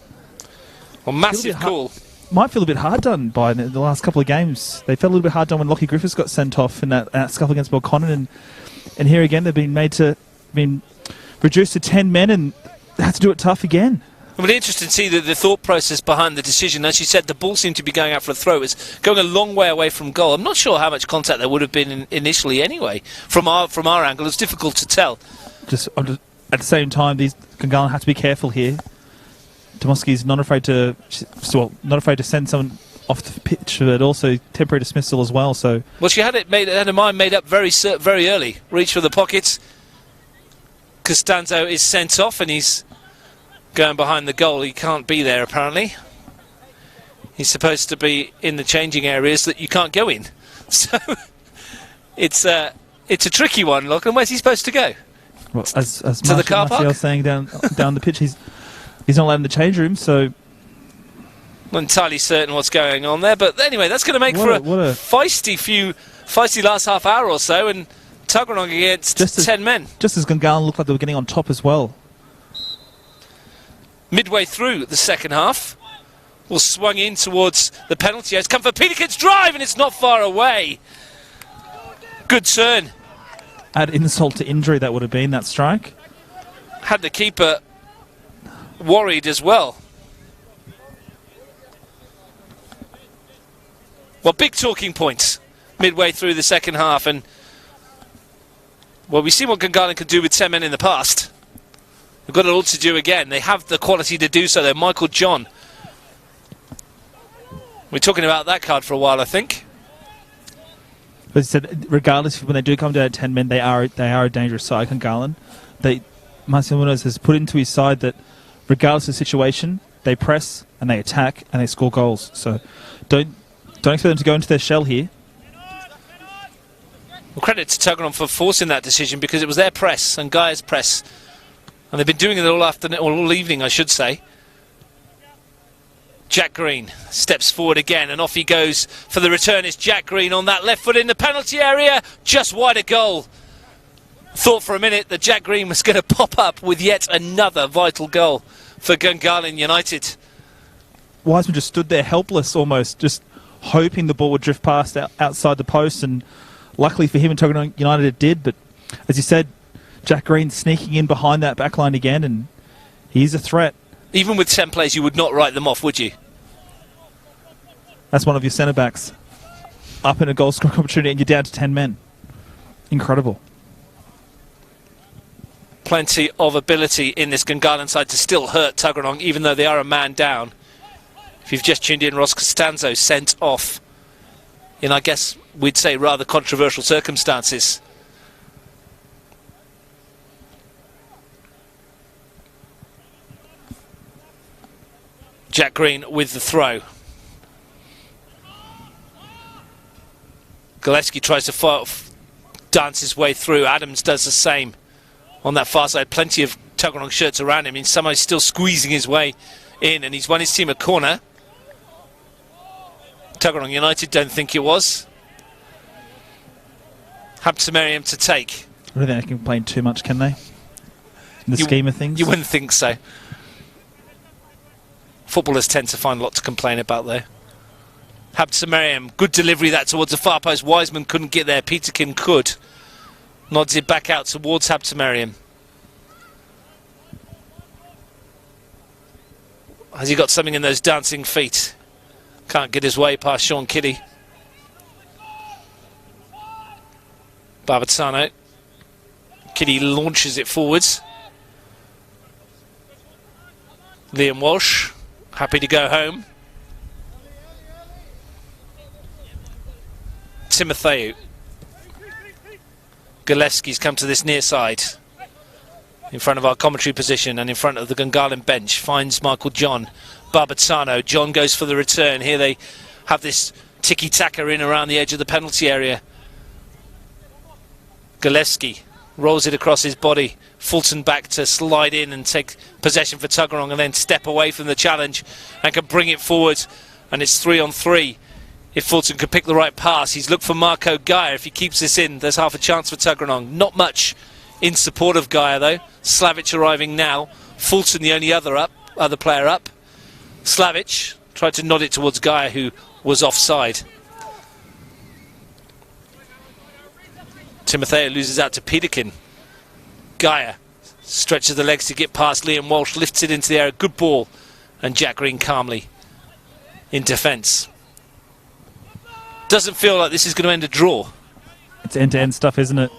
Well, massive call. Might feel a bit hard done by the last couple of games. They felt a little bit hard done when Lockie Griffiths got sent off in that scuffle against Belconnen, and here again they've been reduced to 10 men and had to do it tough again. It'll be interesting to see the thought process behind the decision. As you said, the ball seemed to be going out for a throw. It's going a long way away from goal. I'm not sure how much contact there would have been initially anyway. From our angle, it's difficult to tell. Just at the same time, these Gungahlin have to be careful here. Tomoski's not afraid to send someone off the pitch, but also temporary dismissal as well. So, well, she had her mind made up very early. Reach for the pockets. Costanzo is sent off, and he's going behind the goal. He can't be there apparently. He's supposed to be in the changing areas that you can't go in. So it's a tricky one. Look, and where's he supposed to go? Well, as to the car park? was saying down the pitch, he's not allowed in the change room. So not entirely certain what's going on there. But anyway, that's going to make for a feisty last half hour or so, and Tuggeranong against 10 men. Just as Gungahlin looked like they were getting on top as well. Midway through the second half, will swung in towards the penalty. It's come for Peterkin's drive, and it's not far away. Good turn. Add insult to injury, that would have been that strike. Had the keeper worried as well. Well, big talking points midway through the second half, and well, we've seen what Gungahlin could do with 10 men in the past. They've got it all to do again. They have the quality to do so, though. Michael John. We're talking about that card for a while, I think. As I said, regardless, when they do come down at 10 men, they are a dangerous side, Gungahlin. Marcel Munoz has put into his side that regardless of the situation, they press and they attack and they score goals. So don't expect them to go into their shell here. Well, credit to Tuggeranong for forcing that decision, because it was their press and Gaia's press. And they've been doing it all afternoon, or all evening, I should say. Jack Green steps forward again, and off he goes for the return. It's Jack Green on that left foot in the penalty area, just wide of goal. Thought for a minute that Jack Green was going to pop up with yet another vital goal for Gungahlin United. Wiseman just stood there helpless almost, just hoping the ball would drift past outside the post, and luckily for him and Tuggeranong United it did. But as you said, Jack Green sneaking in behind that back line again, and he's a threat. Even with 10 players, you would not write them off, would you? That's one of your centre-backs up in a goal scoring opportunity and you're down to 10 men. Incredible. Plenty of ability in this Gungahlin side to still hurt Tuggeranong, even though they are a man down. If you've just tuned in, Ross Costanzo sent off in, I guess we'd say, rather controversial circumstances. Jack Green with the throw. Gillespie tries to dance his way through. Adams does the same on that far side. Plenty of Tuggeranong shirts around him. Somehow he's still squeezing his way in, and he's won his team a corner. Tuggeranong United don't think it was. Habtemariam to take. I don't think they can complain too much, can they? In the scheme of things? You wouldn't think so. Footballers tend to find a lot to complain about there. Habtemariam, good delivery that towards the far post. Wiseman couldn't get there. Peterkin could. Nods it back out towards Habtemariam. Has he got something in those dancing feet? Can't get his way past Sean Kiddie. Barbazzano. Kiddie launches it forwards. Liam Walsh, happy to go home. Timotheu. Gillespie's come to this near side, in front of our commentary position and in front of the Gungahlin bench. Finds Michael John. Barbazzano. John goes for the return. Here they have this tiki-taka in around the edge of the penalty area. Gillespie rolls it across his body. Fulton back to slide in and take possession for Tuggeranong, and then step away from the challenge and can bring it forward. And it's 3-on-3. If Fulton could pick the right pass, he's looked for Marco Gaia. If he keeps this in, there's half a chance for Tuggeranong. Not much in support of Gaia though. Slavic arriving now. Fulton the only other player up. Slavic tried to nod it towards Gaia, who was offside. Timotheo loses out to Peterkin. Gaia stretches the legs to get past Liam Walsh, lifts it into the air. Good ball. And Jack Green calmly in defence. Doesn't feel like this is going to end a draw. It's end-to-end stuff, isn't it?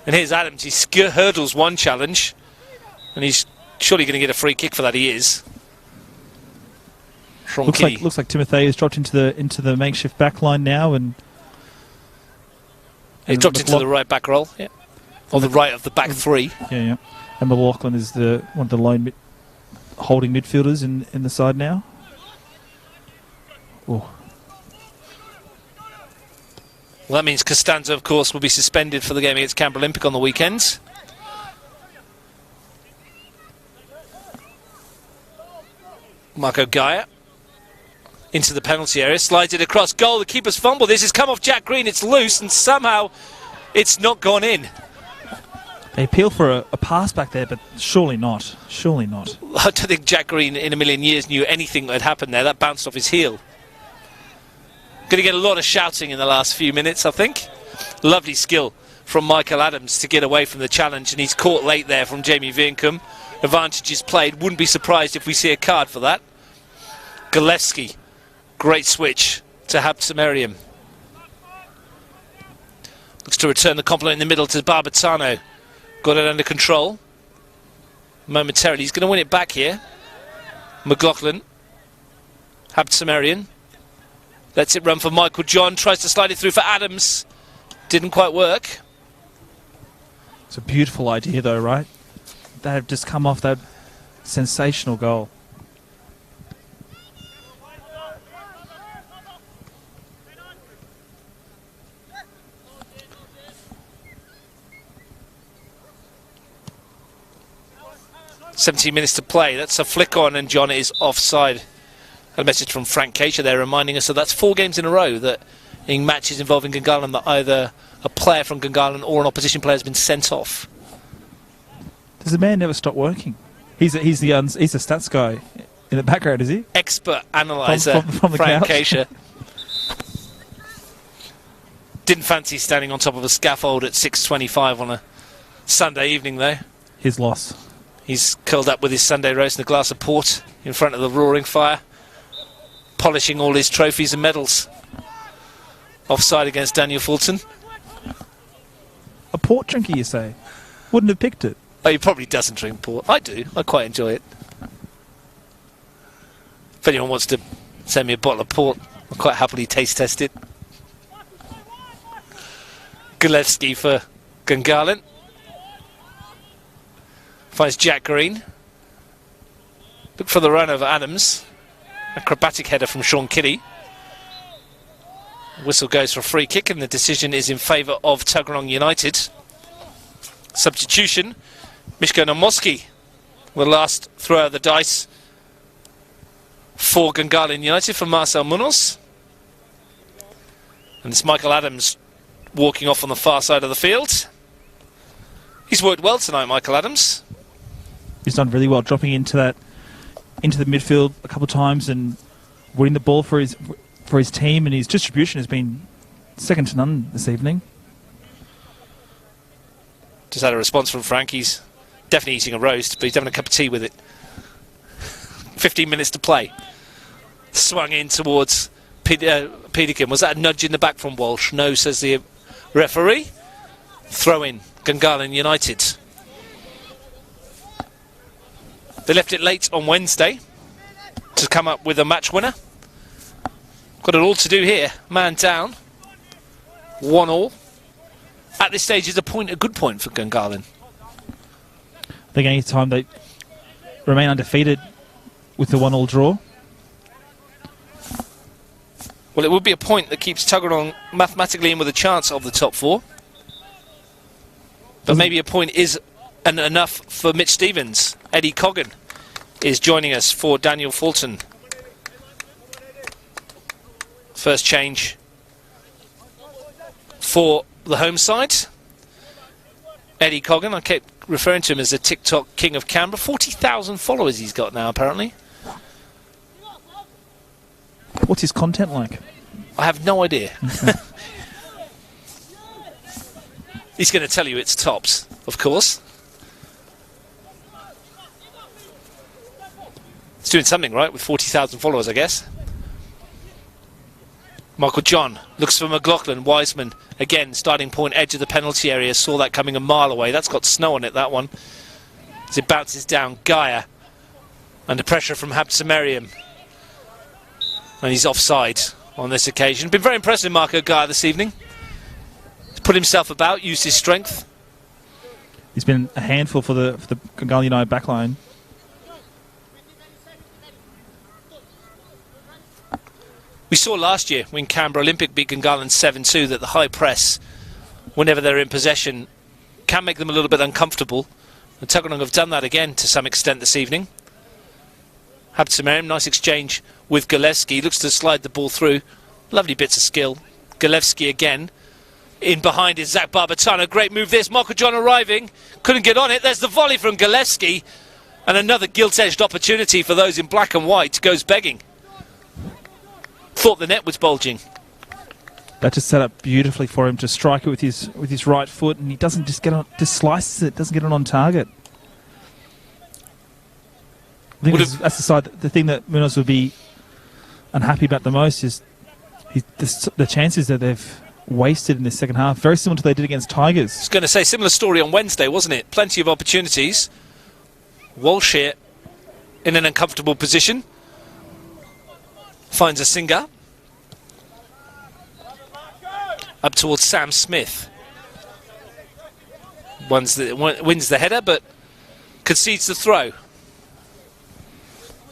And here's Adams. He hurdles one challenge, and he's surely going to get a free kick for that. He is. Looks like Timotheo has dropped into the makeshift back line now, and he's dropped into the right back role, yeah, or the right of the back three. Yeah. And McLaughlin is one of the lone holding midfielders in the side now. Oh. Well, that means Costanza, of course, will be suspended for the game against Canberra Olympic on the weekend. Marco Gaia into the penalty area, slides it across goal. The keeper's fumble. This has come off Jack Green. It's loose, and somehow it's not gone in. They appeal for a pass back there, but surely not. Surely not. I don't think Jack Green in a million years knew anything had happened there. That bounced off his heel. Going to get a lot of shouting in the last few minutes, I think. Lovely skill from Michael Adams to get away from the challenge, and he's caught late there from Jamie Vienkum. Advantages played. Wouldn't be surprised if we see a card for that. Gillespie, great switch to Habtemariam. Looks to return the compliment in the middle to Barbazzano. Got it under control momentarily. He's going to win it back here. McLaughlin. Habtemariam. Lets it run for Michael John. Tries to slide it through for Adams. Didn't quite work. It's a beautiful idea though, right? have just come off that sensational goal. "17 minutes to play." That's a flick on, and John is offside. A message from Frank Keisha there reminding us that that's 4 games in a row that in matches involving Gungahlin that either a player from Gungahlin or an opposition player has been sent off. Does the man never stop working? He's the stats guy in the background, is he? Expert analyser from the Frank couch. Keisha. Didn't fancy standing on top of a scaffold at 6:25 on a Sunday evening, though. His loss. He's curled up with his Sunday roast and a glass of port in front of the roaring fire, polishing all his trophies and medals. Offside against Daniel Fulton. A port drinker, you say? Wouldn't have picked it. Oh, he probably doesn't drink port. I do. I quite enjoy it. If anyone wants to send me a bottle of port, I'll quite happily taste test it. Gillespie for Gungahlin. Finds Jack Green. Look for the run of Adams. Acrobatic header from Sean Kiddie. Whistle goes for a free kick, and the decision is in favour of Tuggeranong United. Substitution. Mishko Nomoski will last throw out the dice for Gungahlin United for Marcel Munoz. And it's Michael Adams walking off on the far side of the field. He's worked well tonight, Michael Adams. He's done really well, dropping into the midfield a couple of times and winning the ball for his team, and his distribution has been second to none this evening. Just had a response from Frank. He's definitely eating a roast, but he's having a cup of tea with it. 15 minutes to play. Swung in towards Peterkin. Was that a nudge in the back from Walsh? No, says the referee. Throw in, Gungahlin United. They left it late on Wednesday to come up with a match winner. Got it all to do here. Man down. 1-1. At this stage is a good point for Gungahlin. I think any time they remain undefeated with the 1-1 draw. Well, it would be a point that keeps Tuggeranong mathematically in with a chance of the top 4. But maybe a point is enough for Mitch Stevens. Eddie Coggan is joining us for Daniel Fulton. First change for the home side. Eddie Coggan, I kept referring to him as the TikTok king of Canberra. 40,000 followers he's got now, apparently. What's his content like? I have no idea. He's going to tell you it's tops, of course. It's doing something right with 40,000 followers, I guess. Michael John looks for McLaughlin. Wiseman, again, starting point, edge of the penalty area. Saw that coming a mile away. That's got snow on it, that one. As it bounces down, Gaia under pressure from Habsamariam. And he's offside on this occasion. Been very impressive, Marco Gaia, this evening. He's put himself about, used his strength. He's been a handful for the Gungahlin United backline. We saw last year when Canberra Olympic beat Gungahlin 7-2 that the high press, whenever they're in possession, can make them a little bit uncomfortable. And Tuggeranong have done that again to some extent this evening. Habsamariam, nice exchange with Gillespie. Looks to slide the ball through. Lovely bits of skill. Gillespie again. In behind is Zach Barbatano. Great move this. Michael John arriving. Couldn't get on it. There's the volley from Gillespie. And another gilt-edged opportunity for those in black and white. Goes begging. Thought the net was bulging. That just set up beautifully for him to strike it with his right foot, and he doesn't just just slices it, doesn't get it on target. I think that's the side. The thing that Munoz would be unhappy about the most is the chances that they've wasted in the second half. Very similar to what they did against Tigers. I was going to say, similar story on Wednesday, wasn't it? Plenty of opportunities. Walsh here in an uncomfortable position. Finds a Singer. Up towards Sam Smith. Wins the header, but Concedes the throw.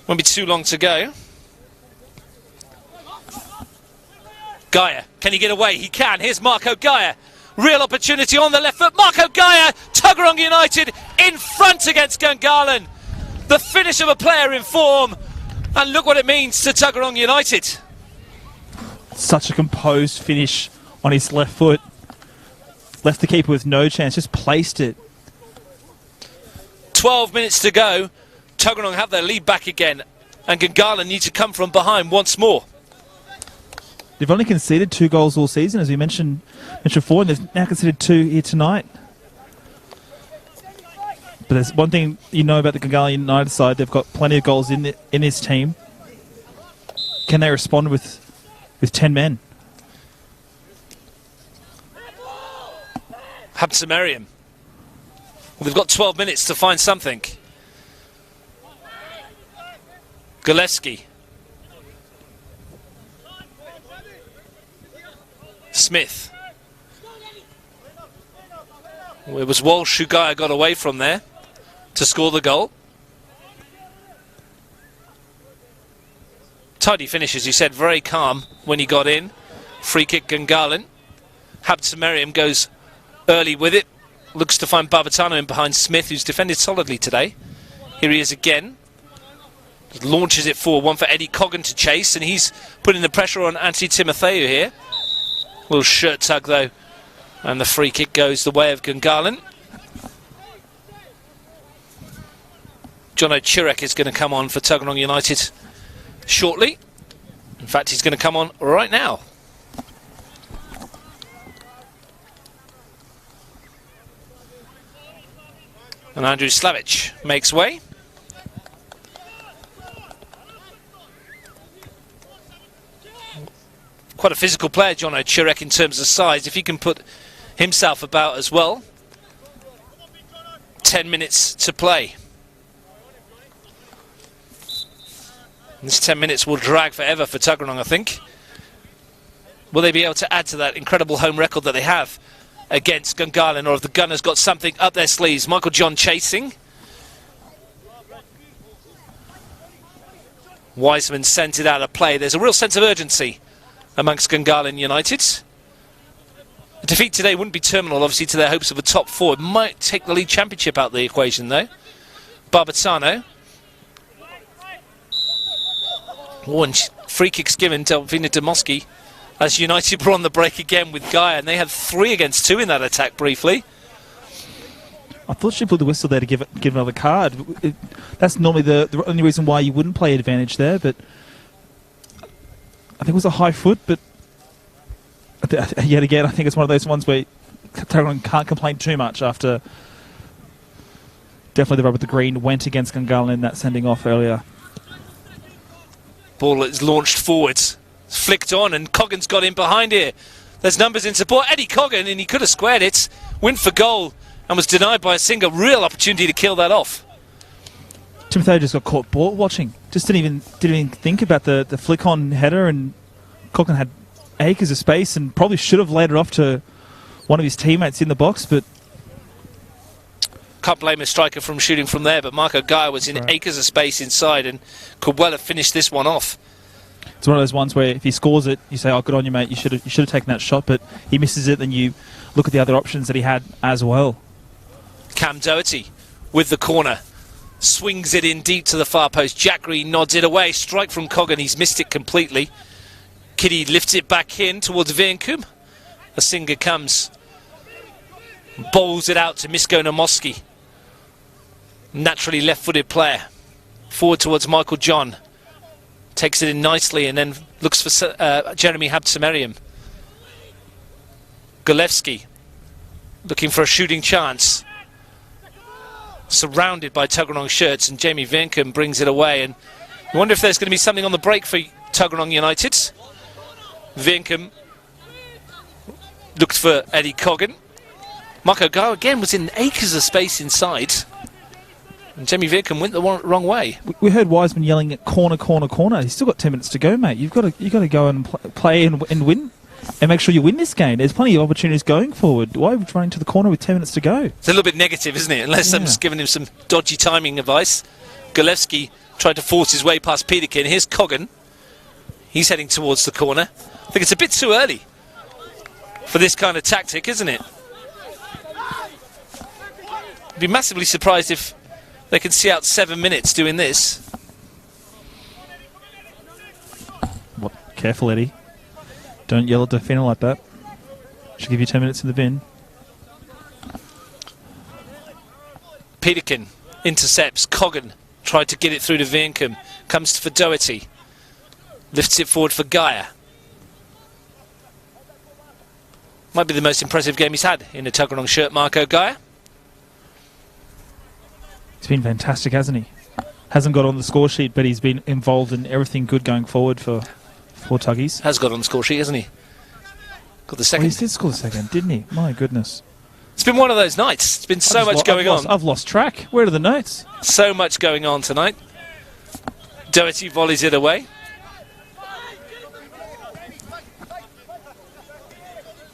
Won't be too long to go. Gaia, can he get away? He can. Here's Marco Gaia. Real opportunity on the left foot. Marco Gaia, Tuggeranong United in front against Gungahlin. The finish of a player in form. And look what it means to Tuggeranong United. Such a composed finish on his left foot. Left the keeper with no chance, just placed it. 12 minutes to go. Tuggeranong have their lead back again. And Gungahlin need to come from behind once more. They've only conceded 2 goals all season, as we mentioned before, and they've now conceded 2 here tonight. But there's one thing you know about the Gungahlin United side: they've got plenty of goals in this team. Can they respond with 10 men? Habsamariam. Well, they've got 12 minutes to find something. Galeski. Smith. Well, it was Walsh who got away from there to score the goal. Tidy finish, as you said, very calm when he got in. Free kick Gungahlin. Habsamariam goes early with it. Looks to find Barbatano in behind Smith, who's defended solidly today. Here he is again. Launches it forward, one for Eddie Coggan to chase, and he's putting the pressure on Anthony Timotheu here. Little shirt tug though, and the free kick goes the way of Gungahlin. Jono Chirek is going to come on for Tuggeranong United shortly. In fact, he's going to come on right now. And Andrew Slavic makes way. Quite a physical player, Jono Chirek, in terms of size. If he can put himself about as well. 10 minutes to play. This 10 minutes will drag forever for Tuggeranong, I think. Will they be able to add to that incredible home record that they have against Gungahlin, or have the Gunners got something up their sleeves? Michael John chasing. Wiseman sent it out of play. There's a real sense of urgency amongst Gungahlin United. A defeat today wouldn't be terminal, obviously, to their hopes of a top 4. It might take the league championship out of the equation, though. Barbatano. Oh, and free kicks given to Delvina Demoski as United were on the break again with Gaia, and they had 3 against 2 in that attack briefly. I thought she blew the whistle there to give another card. That's normally the only reason why you wouldn't play advantage there, but I think it was a high foot, but yet again, I think it's one of those ones where Tuggeranong can't complain too much after definitely the rub with the green went against Gungahlin in that sending off earlier. Ball is launched forwards, flicked on, and Coggan's got in behind here. There's numbers in support. Eddie Coggan, and he could have squared it. Went for goal and was denied by a single. Real opportunity to kill that off. Timotheu just got caught ball watching. Just didn't even think about the flick on header, and Coggan had acres of space and probably should have laid it off to one of his teammates in the box, but can't blame a striker from shooting from there, but Marco Gaia was in acres of space inside and could well have finished this one off. It's one of those ones where if he scores it, you say, oh, good on you, mate, you should have taken that shot, but he misses it, then you look at the other options that he had as well. Cam Doherty with the corner. Swings it in deep to the far post. Jack Green nods it away. Strike from Coggan. He's missed it completely. Kitty lifts it back in towards Vienkum. A singer comes. Bowls it out to Misko Namoski. Naturally left-footed player. Forward towards Michael John. Takes it in nicely and then looks for Jeremy Habsamariam. Golevsky looking for a shooting chance. Surrounded by Tuggeranong shirts, and Jamie Vienkum brings it away. And I wonder if there's going to be something on the break for Tuggeranong United. Vienkum looked for Eddie Coggan. Marco Gaia again was in acres of space inside. And Jamie Vienkum went the wrong way. We heard Wiseman yelling at corner, corner, corner. He's still got 10 minutes to go, mate. You've got to go and play and win. and make sure you win this game. There's plenty of opportunities going forward. Why would you run into the corner with 10 minutes to go? It's a little bit negative, isn't it? Unless someone's giving him some dodgy timing advice. Golewski tried to force his way past Peterkin. Here's Coggan. He's heading towards the corner. I think it's a bit too early for this kind of tactic, isn't it? I'd be massively surprised if they can see out 7 minutes doing this. What? Careful, Eddie. Don't yell at the defender like that. Should give you 10 minutes in the bin. Peterkin intercepts. Coggan tried to get it through to Vienkum. Comes for Doherty. Lifts it forward for Gaia. Might be the most impressive game he's had in a Tuggeranong shirt, Marco Gaia. He's been fantastic, hasn't he? Hasn't got on the score sheet, but he's been involved in everything good going forward for Tuggies. Has got on the score sheet, hasn't he? Got the second. Well, he did score the second, didn't he? My goodness. It's been one of those nights. It's been so much going on. I've lost track. Where are the notes? So much going on tonight. Doherty volleys it away.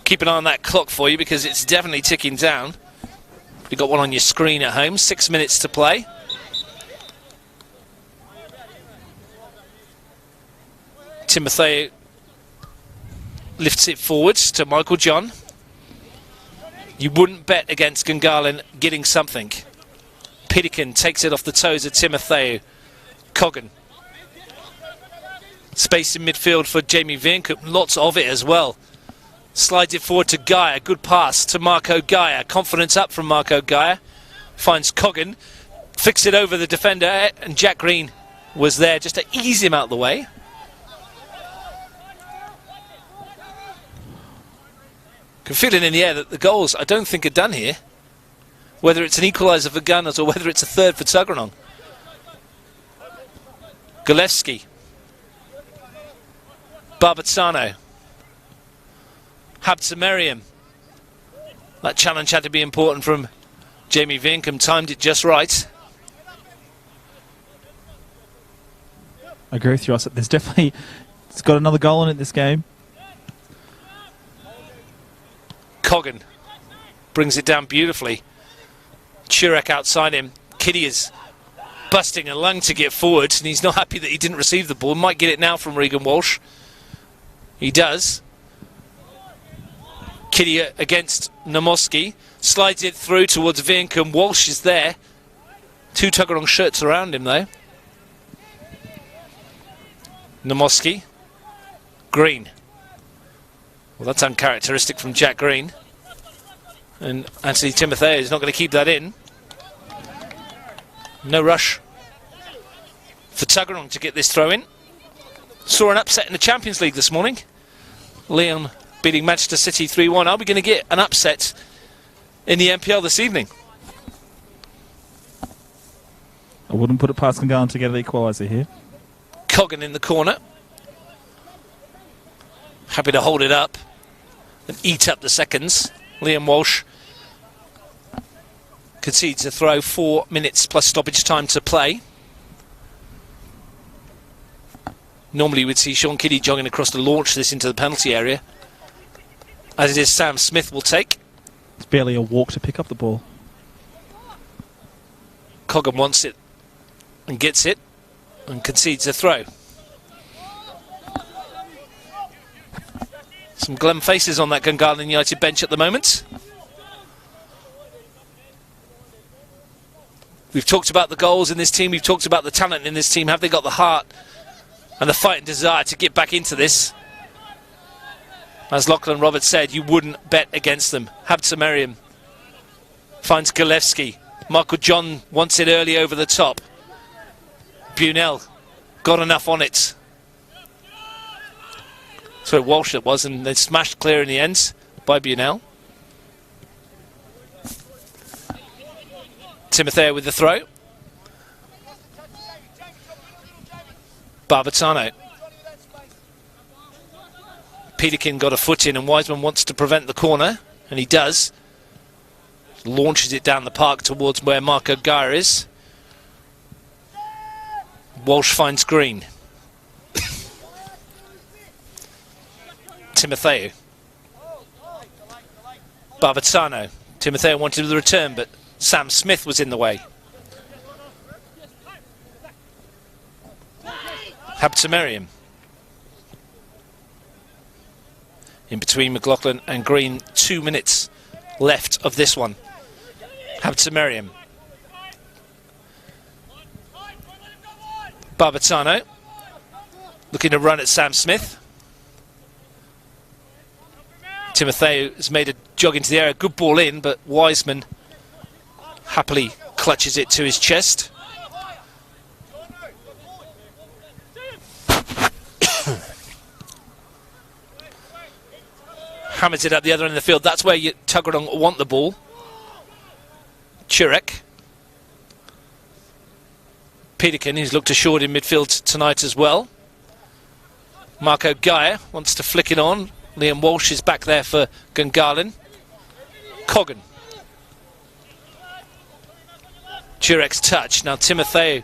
Keep an eye on that clock for you because it's definitely ticking down. You've got one on your screen at home. 6 minutes to play. Timothy lifts it forwards to Michael John. You wouldn't bet against Gungahlin getting something. Peterkin takes it off the toes of Timothy. Coggan. Space in midfield for Jamie Vienkup. Lots of it as well. Slides it forward to Gaia. Good pass to Marco Gaia. Confidence up from Marco Gaia. Finds Coggan. Flicks it over the defender. And Jack Green was there just to ease him out of the way. Can feel it in the air that the goals I don't think are done here. Whether it's an equaliser for Gunners or whether it's a third for Tuggeranong. Golewski. Barbazzano. Habsameriam. That challenge had to be important from Jamie Vienkum. Timed it just right. I agree with you. There's definitely... It's got another goal in it this game. Coggan brings it down beautifully. Chirek outside him. Kitty is busting a lung to get forward, and he's not happy that he didn't receive the ball. Might get it now from Regan Walsh. He does. Kitty against Namoski. Slides it through towards Vienkum. Walsh is there. 2 Tuggeranong shirts around him, though. Namoski. Green. Well, that's uncharacteristic from Jack Green. And Anthony Timotheo is not going to keep that in. No rush for Tuggeranong to get this throw in. Saw an upset in the Champions League this morning. Leon beating Manchester City 3-1. Are we going to get an upset in the NPL this evening? I wouldn't put it past Gungahlin to get the equaliser here. Coggan in the corner. Happy to hold it up and eat up the seconds. Liam Walsh concedes a throw. 4 minutes plus stoppage time to play. Normally we'd see Sean Kitty jogging across to launch this into the penalty area. As it is, Sam Smith will take. It's barely a walk to pick up the ball. Coggan wants it and gets it and concedes a throw. Some glum faces on that Gungahlin United bench at the moment. We've talked about the goals in this team. We've talked about the talent in this team. Have they got the heart and the fight and desire to get back into this? As Lachlan Roberts said, you wouldn't bet against them. Habsameriam finds Golewski. Michael John wants it early over the top. Bunell got enough on it. So Walsh it was, and they smashed clear in the end by Bunell. Timotheo with the throw. Barbazzano. Peterkin got a foot in, and Wiseman wants to prevent the corner, and he does. Launches it down the park towards where Marco Gaia is. Walsh finds Green. Timotheo Barbatano. Timotheo wanted the return, but Sam Smith was in the way. Habtemariam. In between McLaughlin and Green, 2 minutes left of this one. Habtemariam. Barbatano looking to run at Sam Smith. Timotheo has made a jog into the area. Good ball in, but Wiseman happily clutches it to his chest. Hammers it up the other end of the field. That's where Tuggeranong want the ball. Chirek. Peterkin, who's looked assured in midfield tonight as well. Marco Gaia wants to flick it on. Liam Walsh is back there for Gungahlin. Coggan. Chirek's touch. Now Timotheo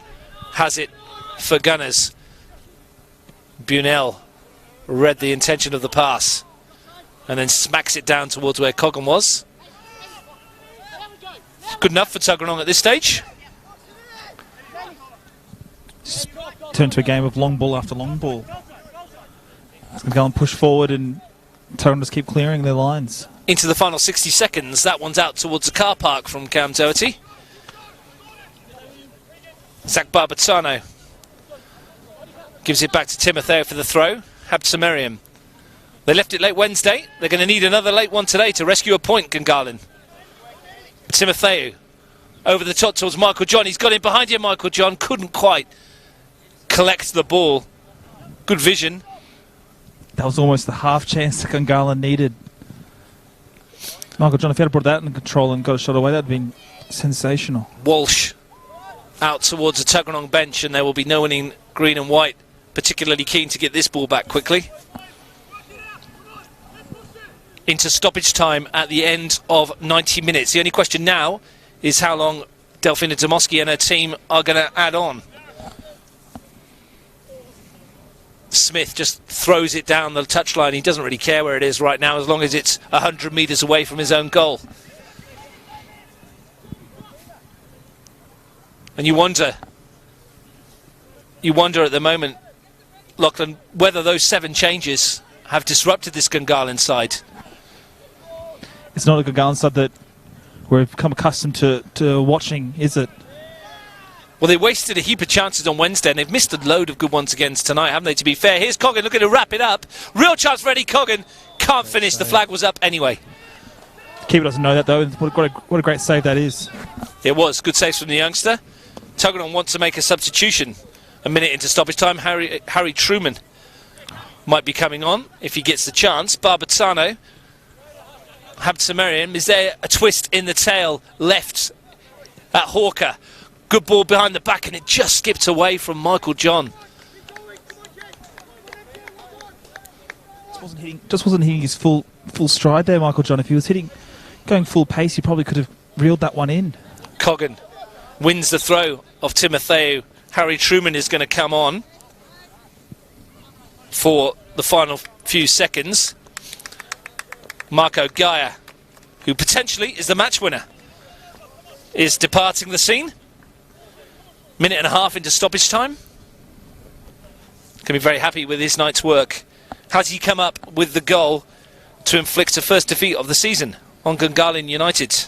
has it for Gunners. Bunel read the intention of the pass and then smacks it down towards where Coggan was. Good enough for Tuggeranong at this stage. Just turned to a game of long ball after long ball. Gungahlin push forward and Tuggeranong just keep clearing their lines. Into the final 60 seconds. That one's out towards the car park from Cam Doherty. Zach Barbatano gives it back to Timotheo for the throw. Habtemariam. They left it late Wednesday. They're going to need another late one today to rescue a point, Gungahlin. Timotheo over the top towards Michael John. He's got in behind you, Michael John. Couldn't quite collect the ball. Good vision. That was almost the half chance that Gungahlin needed. Michael John, if he had brought that in control and got a shot away, that would have been sensational. Walsh out towards the Tuggeranong bench, and there will be no one in green and white particularly keen to get this ball back quickly. Into stoppage time at the end of 90 minutes. The only question now is how long Delphina Domoski and her team are going to add on. Smith just throws it down the touchline. He doesn't really care where it is right now as long as it's 100 metres away from his own goal. And you wonder at the moment, Lachlan, whether those 7 changes have disrupted this Gungahlin side. It's not a Gungahlin side that we've become accustomed to watching, is it? Well, they wasted a heap of chances on Wednesday, and they've missed a load of good ones against tonight, haven't they, to be fair? Here's Coggan looking to wrap it up. Real chance ready, Coggan. Can't finish. The flag was up anyway. Keeper doesn't know that, though. What a great save that is. It was. Good saves from the youngster. Tuggeranong wants to make a substitution. A minute into stoppage time, Harry Truman might be coming on if he gets the chance. Barbatano. Habtemariam. Is there a twist in the tail left at Hawker? Good ball behind the back, and it just skipped away from Michael John. Just wasn't hitting his full stride there, Michael John. If he was going full pace, he probably could have reeled that one in. Coggan wins the throw of Timotheo. Harry Truman is going to come on for the final few seconds. Marco Gaia, who potentially is the match winner, is departing the scene. Minute and a half into stoppage time. Can be very happy with his night's work. How did he come up with the goal to inflict a first defeat of the season on Gungahlin United?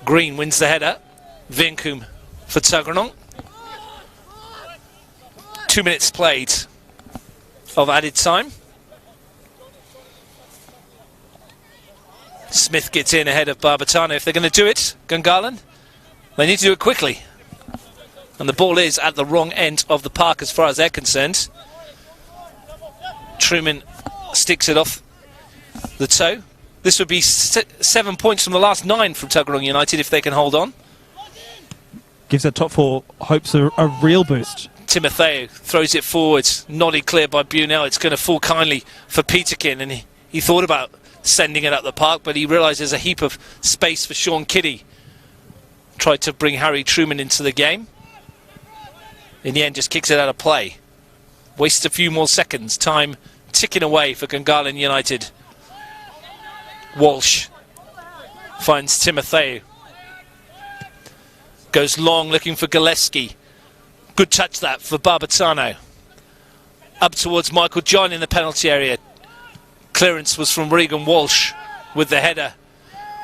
Green wins the header. Vinkum for Tuggeranong. 2 minutes played of added time. Smith gets in ahead of Barbatano. If they're going to do it, Gungahlin, they need to do it quickly. And the ball is at the wrong end of the park as far as they're concerned. Truman sticks it off the toe. This would be 7 points from the last 9 from Tuggeranong United if they can hold on. Gives that top 4 hopes a real boost. Timotheo throws it forward, nodded clear by Bunel. It's going to fall kindly for Peterkin, and he thought about sending it up the park, but he realised there's a heap of space for Sean Kiddie. Tried to bring Harry Truman into the game. In the end, just kicks it out of play. Waste a few more seconds. Time ticking away for Gungahlin United. Walsh finds Timotheo. Goes long looking for Gillespie. Good touch that for Barbatano. Up towards Michael John in the penalty area. Clearance was from Regan Walsh with the header.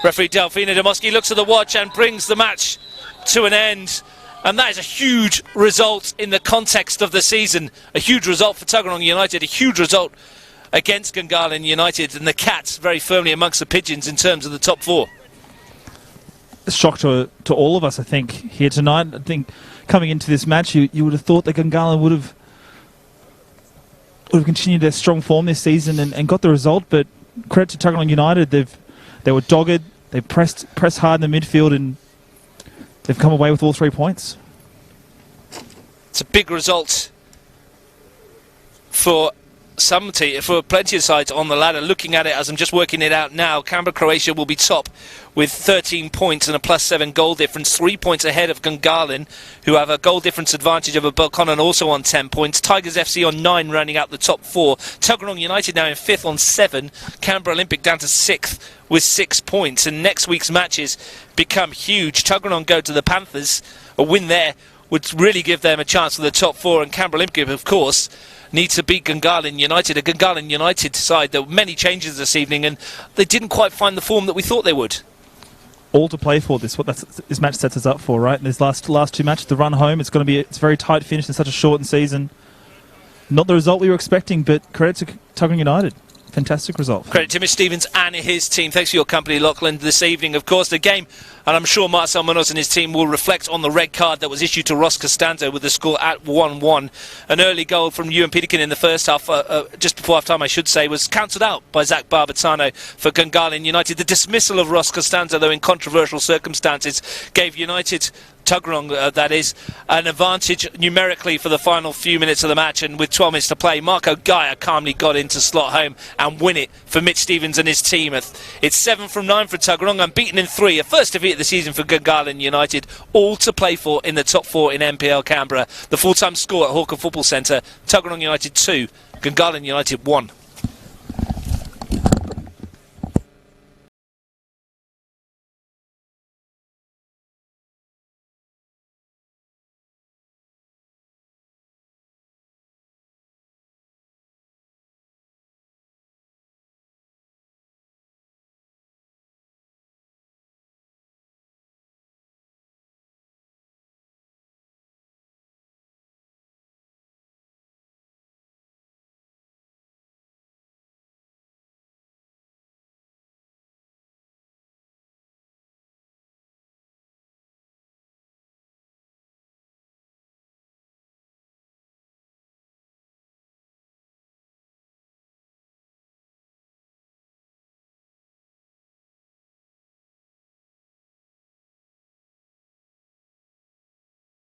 Referee Delphina Demoski looks at the watch and brings the match to an end. And that is a huge result in the context of the season. A huge result for Tuggeranong United, a huge result against Gungahlin United, and the Cats very firmly amongst the pigeons in terms of the top four. A shock to all of us, I think, here tonight. I think coming into this match, you would have thought that Gungahlin would have continued their strong form this season and got the result, but credit to Tuggeranong United. They were dogged, they pressed hard in the midfield, and they've come away with all 3 points. It's a big result for for plenty of sides on the ladder. Looking at it as I'm just working it out now, Canberra Croatia will be top with 13 points and a +7 goal difference, 3 points ahead of Gungahlin, who have a goal difference advantage over Belconnen, also on 10 points. Tigers FC on 9, rounding out the top 4. Tuggeranong United now in 5th on 7. Canberra Olympic down to 6th with 6 points. And next week's matches become huge. Tuggeranong go to the Panthers. A win there would really give them a chance for the top 4. And Canberra Olympic, of course, needs to beat Gungahlin United, a Gungahlin United side. There were many changes this evening and they didn't quite find the form that we thought they would. All to play for. This match sets us up for, right? And this last 2 matches, the run home, it's a very tight finish in such a shortened season. Not the result we were expecting, but credit to Tuggeranong United. Fantastic result. Credit to Mitch Stevens and his team. Thanks for your company, Lachlan, this evening. Of course, the game, and I'm sure Marcel Munoz and his team will reflect on the red card that was issued to Ross Costanzo with the score at 1-1. An early goal from Ewan Peterkin in the first half, just before half-time, I should say, was cancelled out by Zach Barbatano for Gungahlin United. The dismissal of Ross Costanzo, though in controversial circumstances, gave United, Tuggeranong, that is, an advantage numerically for the final few minutes of the match. And with 12 minutes to play, Marco Gaia calmly got in to slot home and win it for Mitch Stevens and his team. It's 7 from 9 for Tuggeranong, unbeaten in 3, a first defeat of the season for Gungahlin United, all to play for in the top 4 in NPL Canberra. The full-time score at Hawker Football Centre, Tuggeranong United 2, Gungahlin United 1.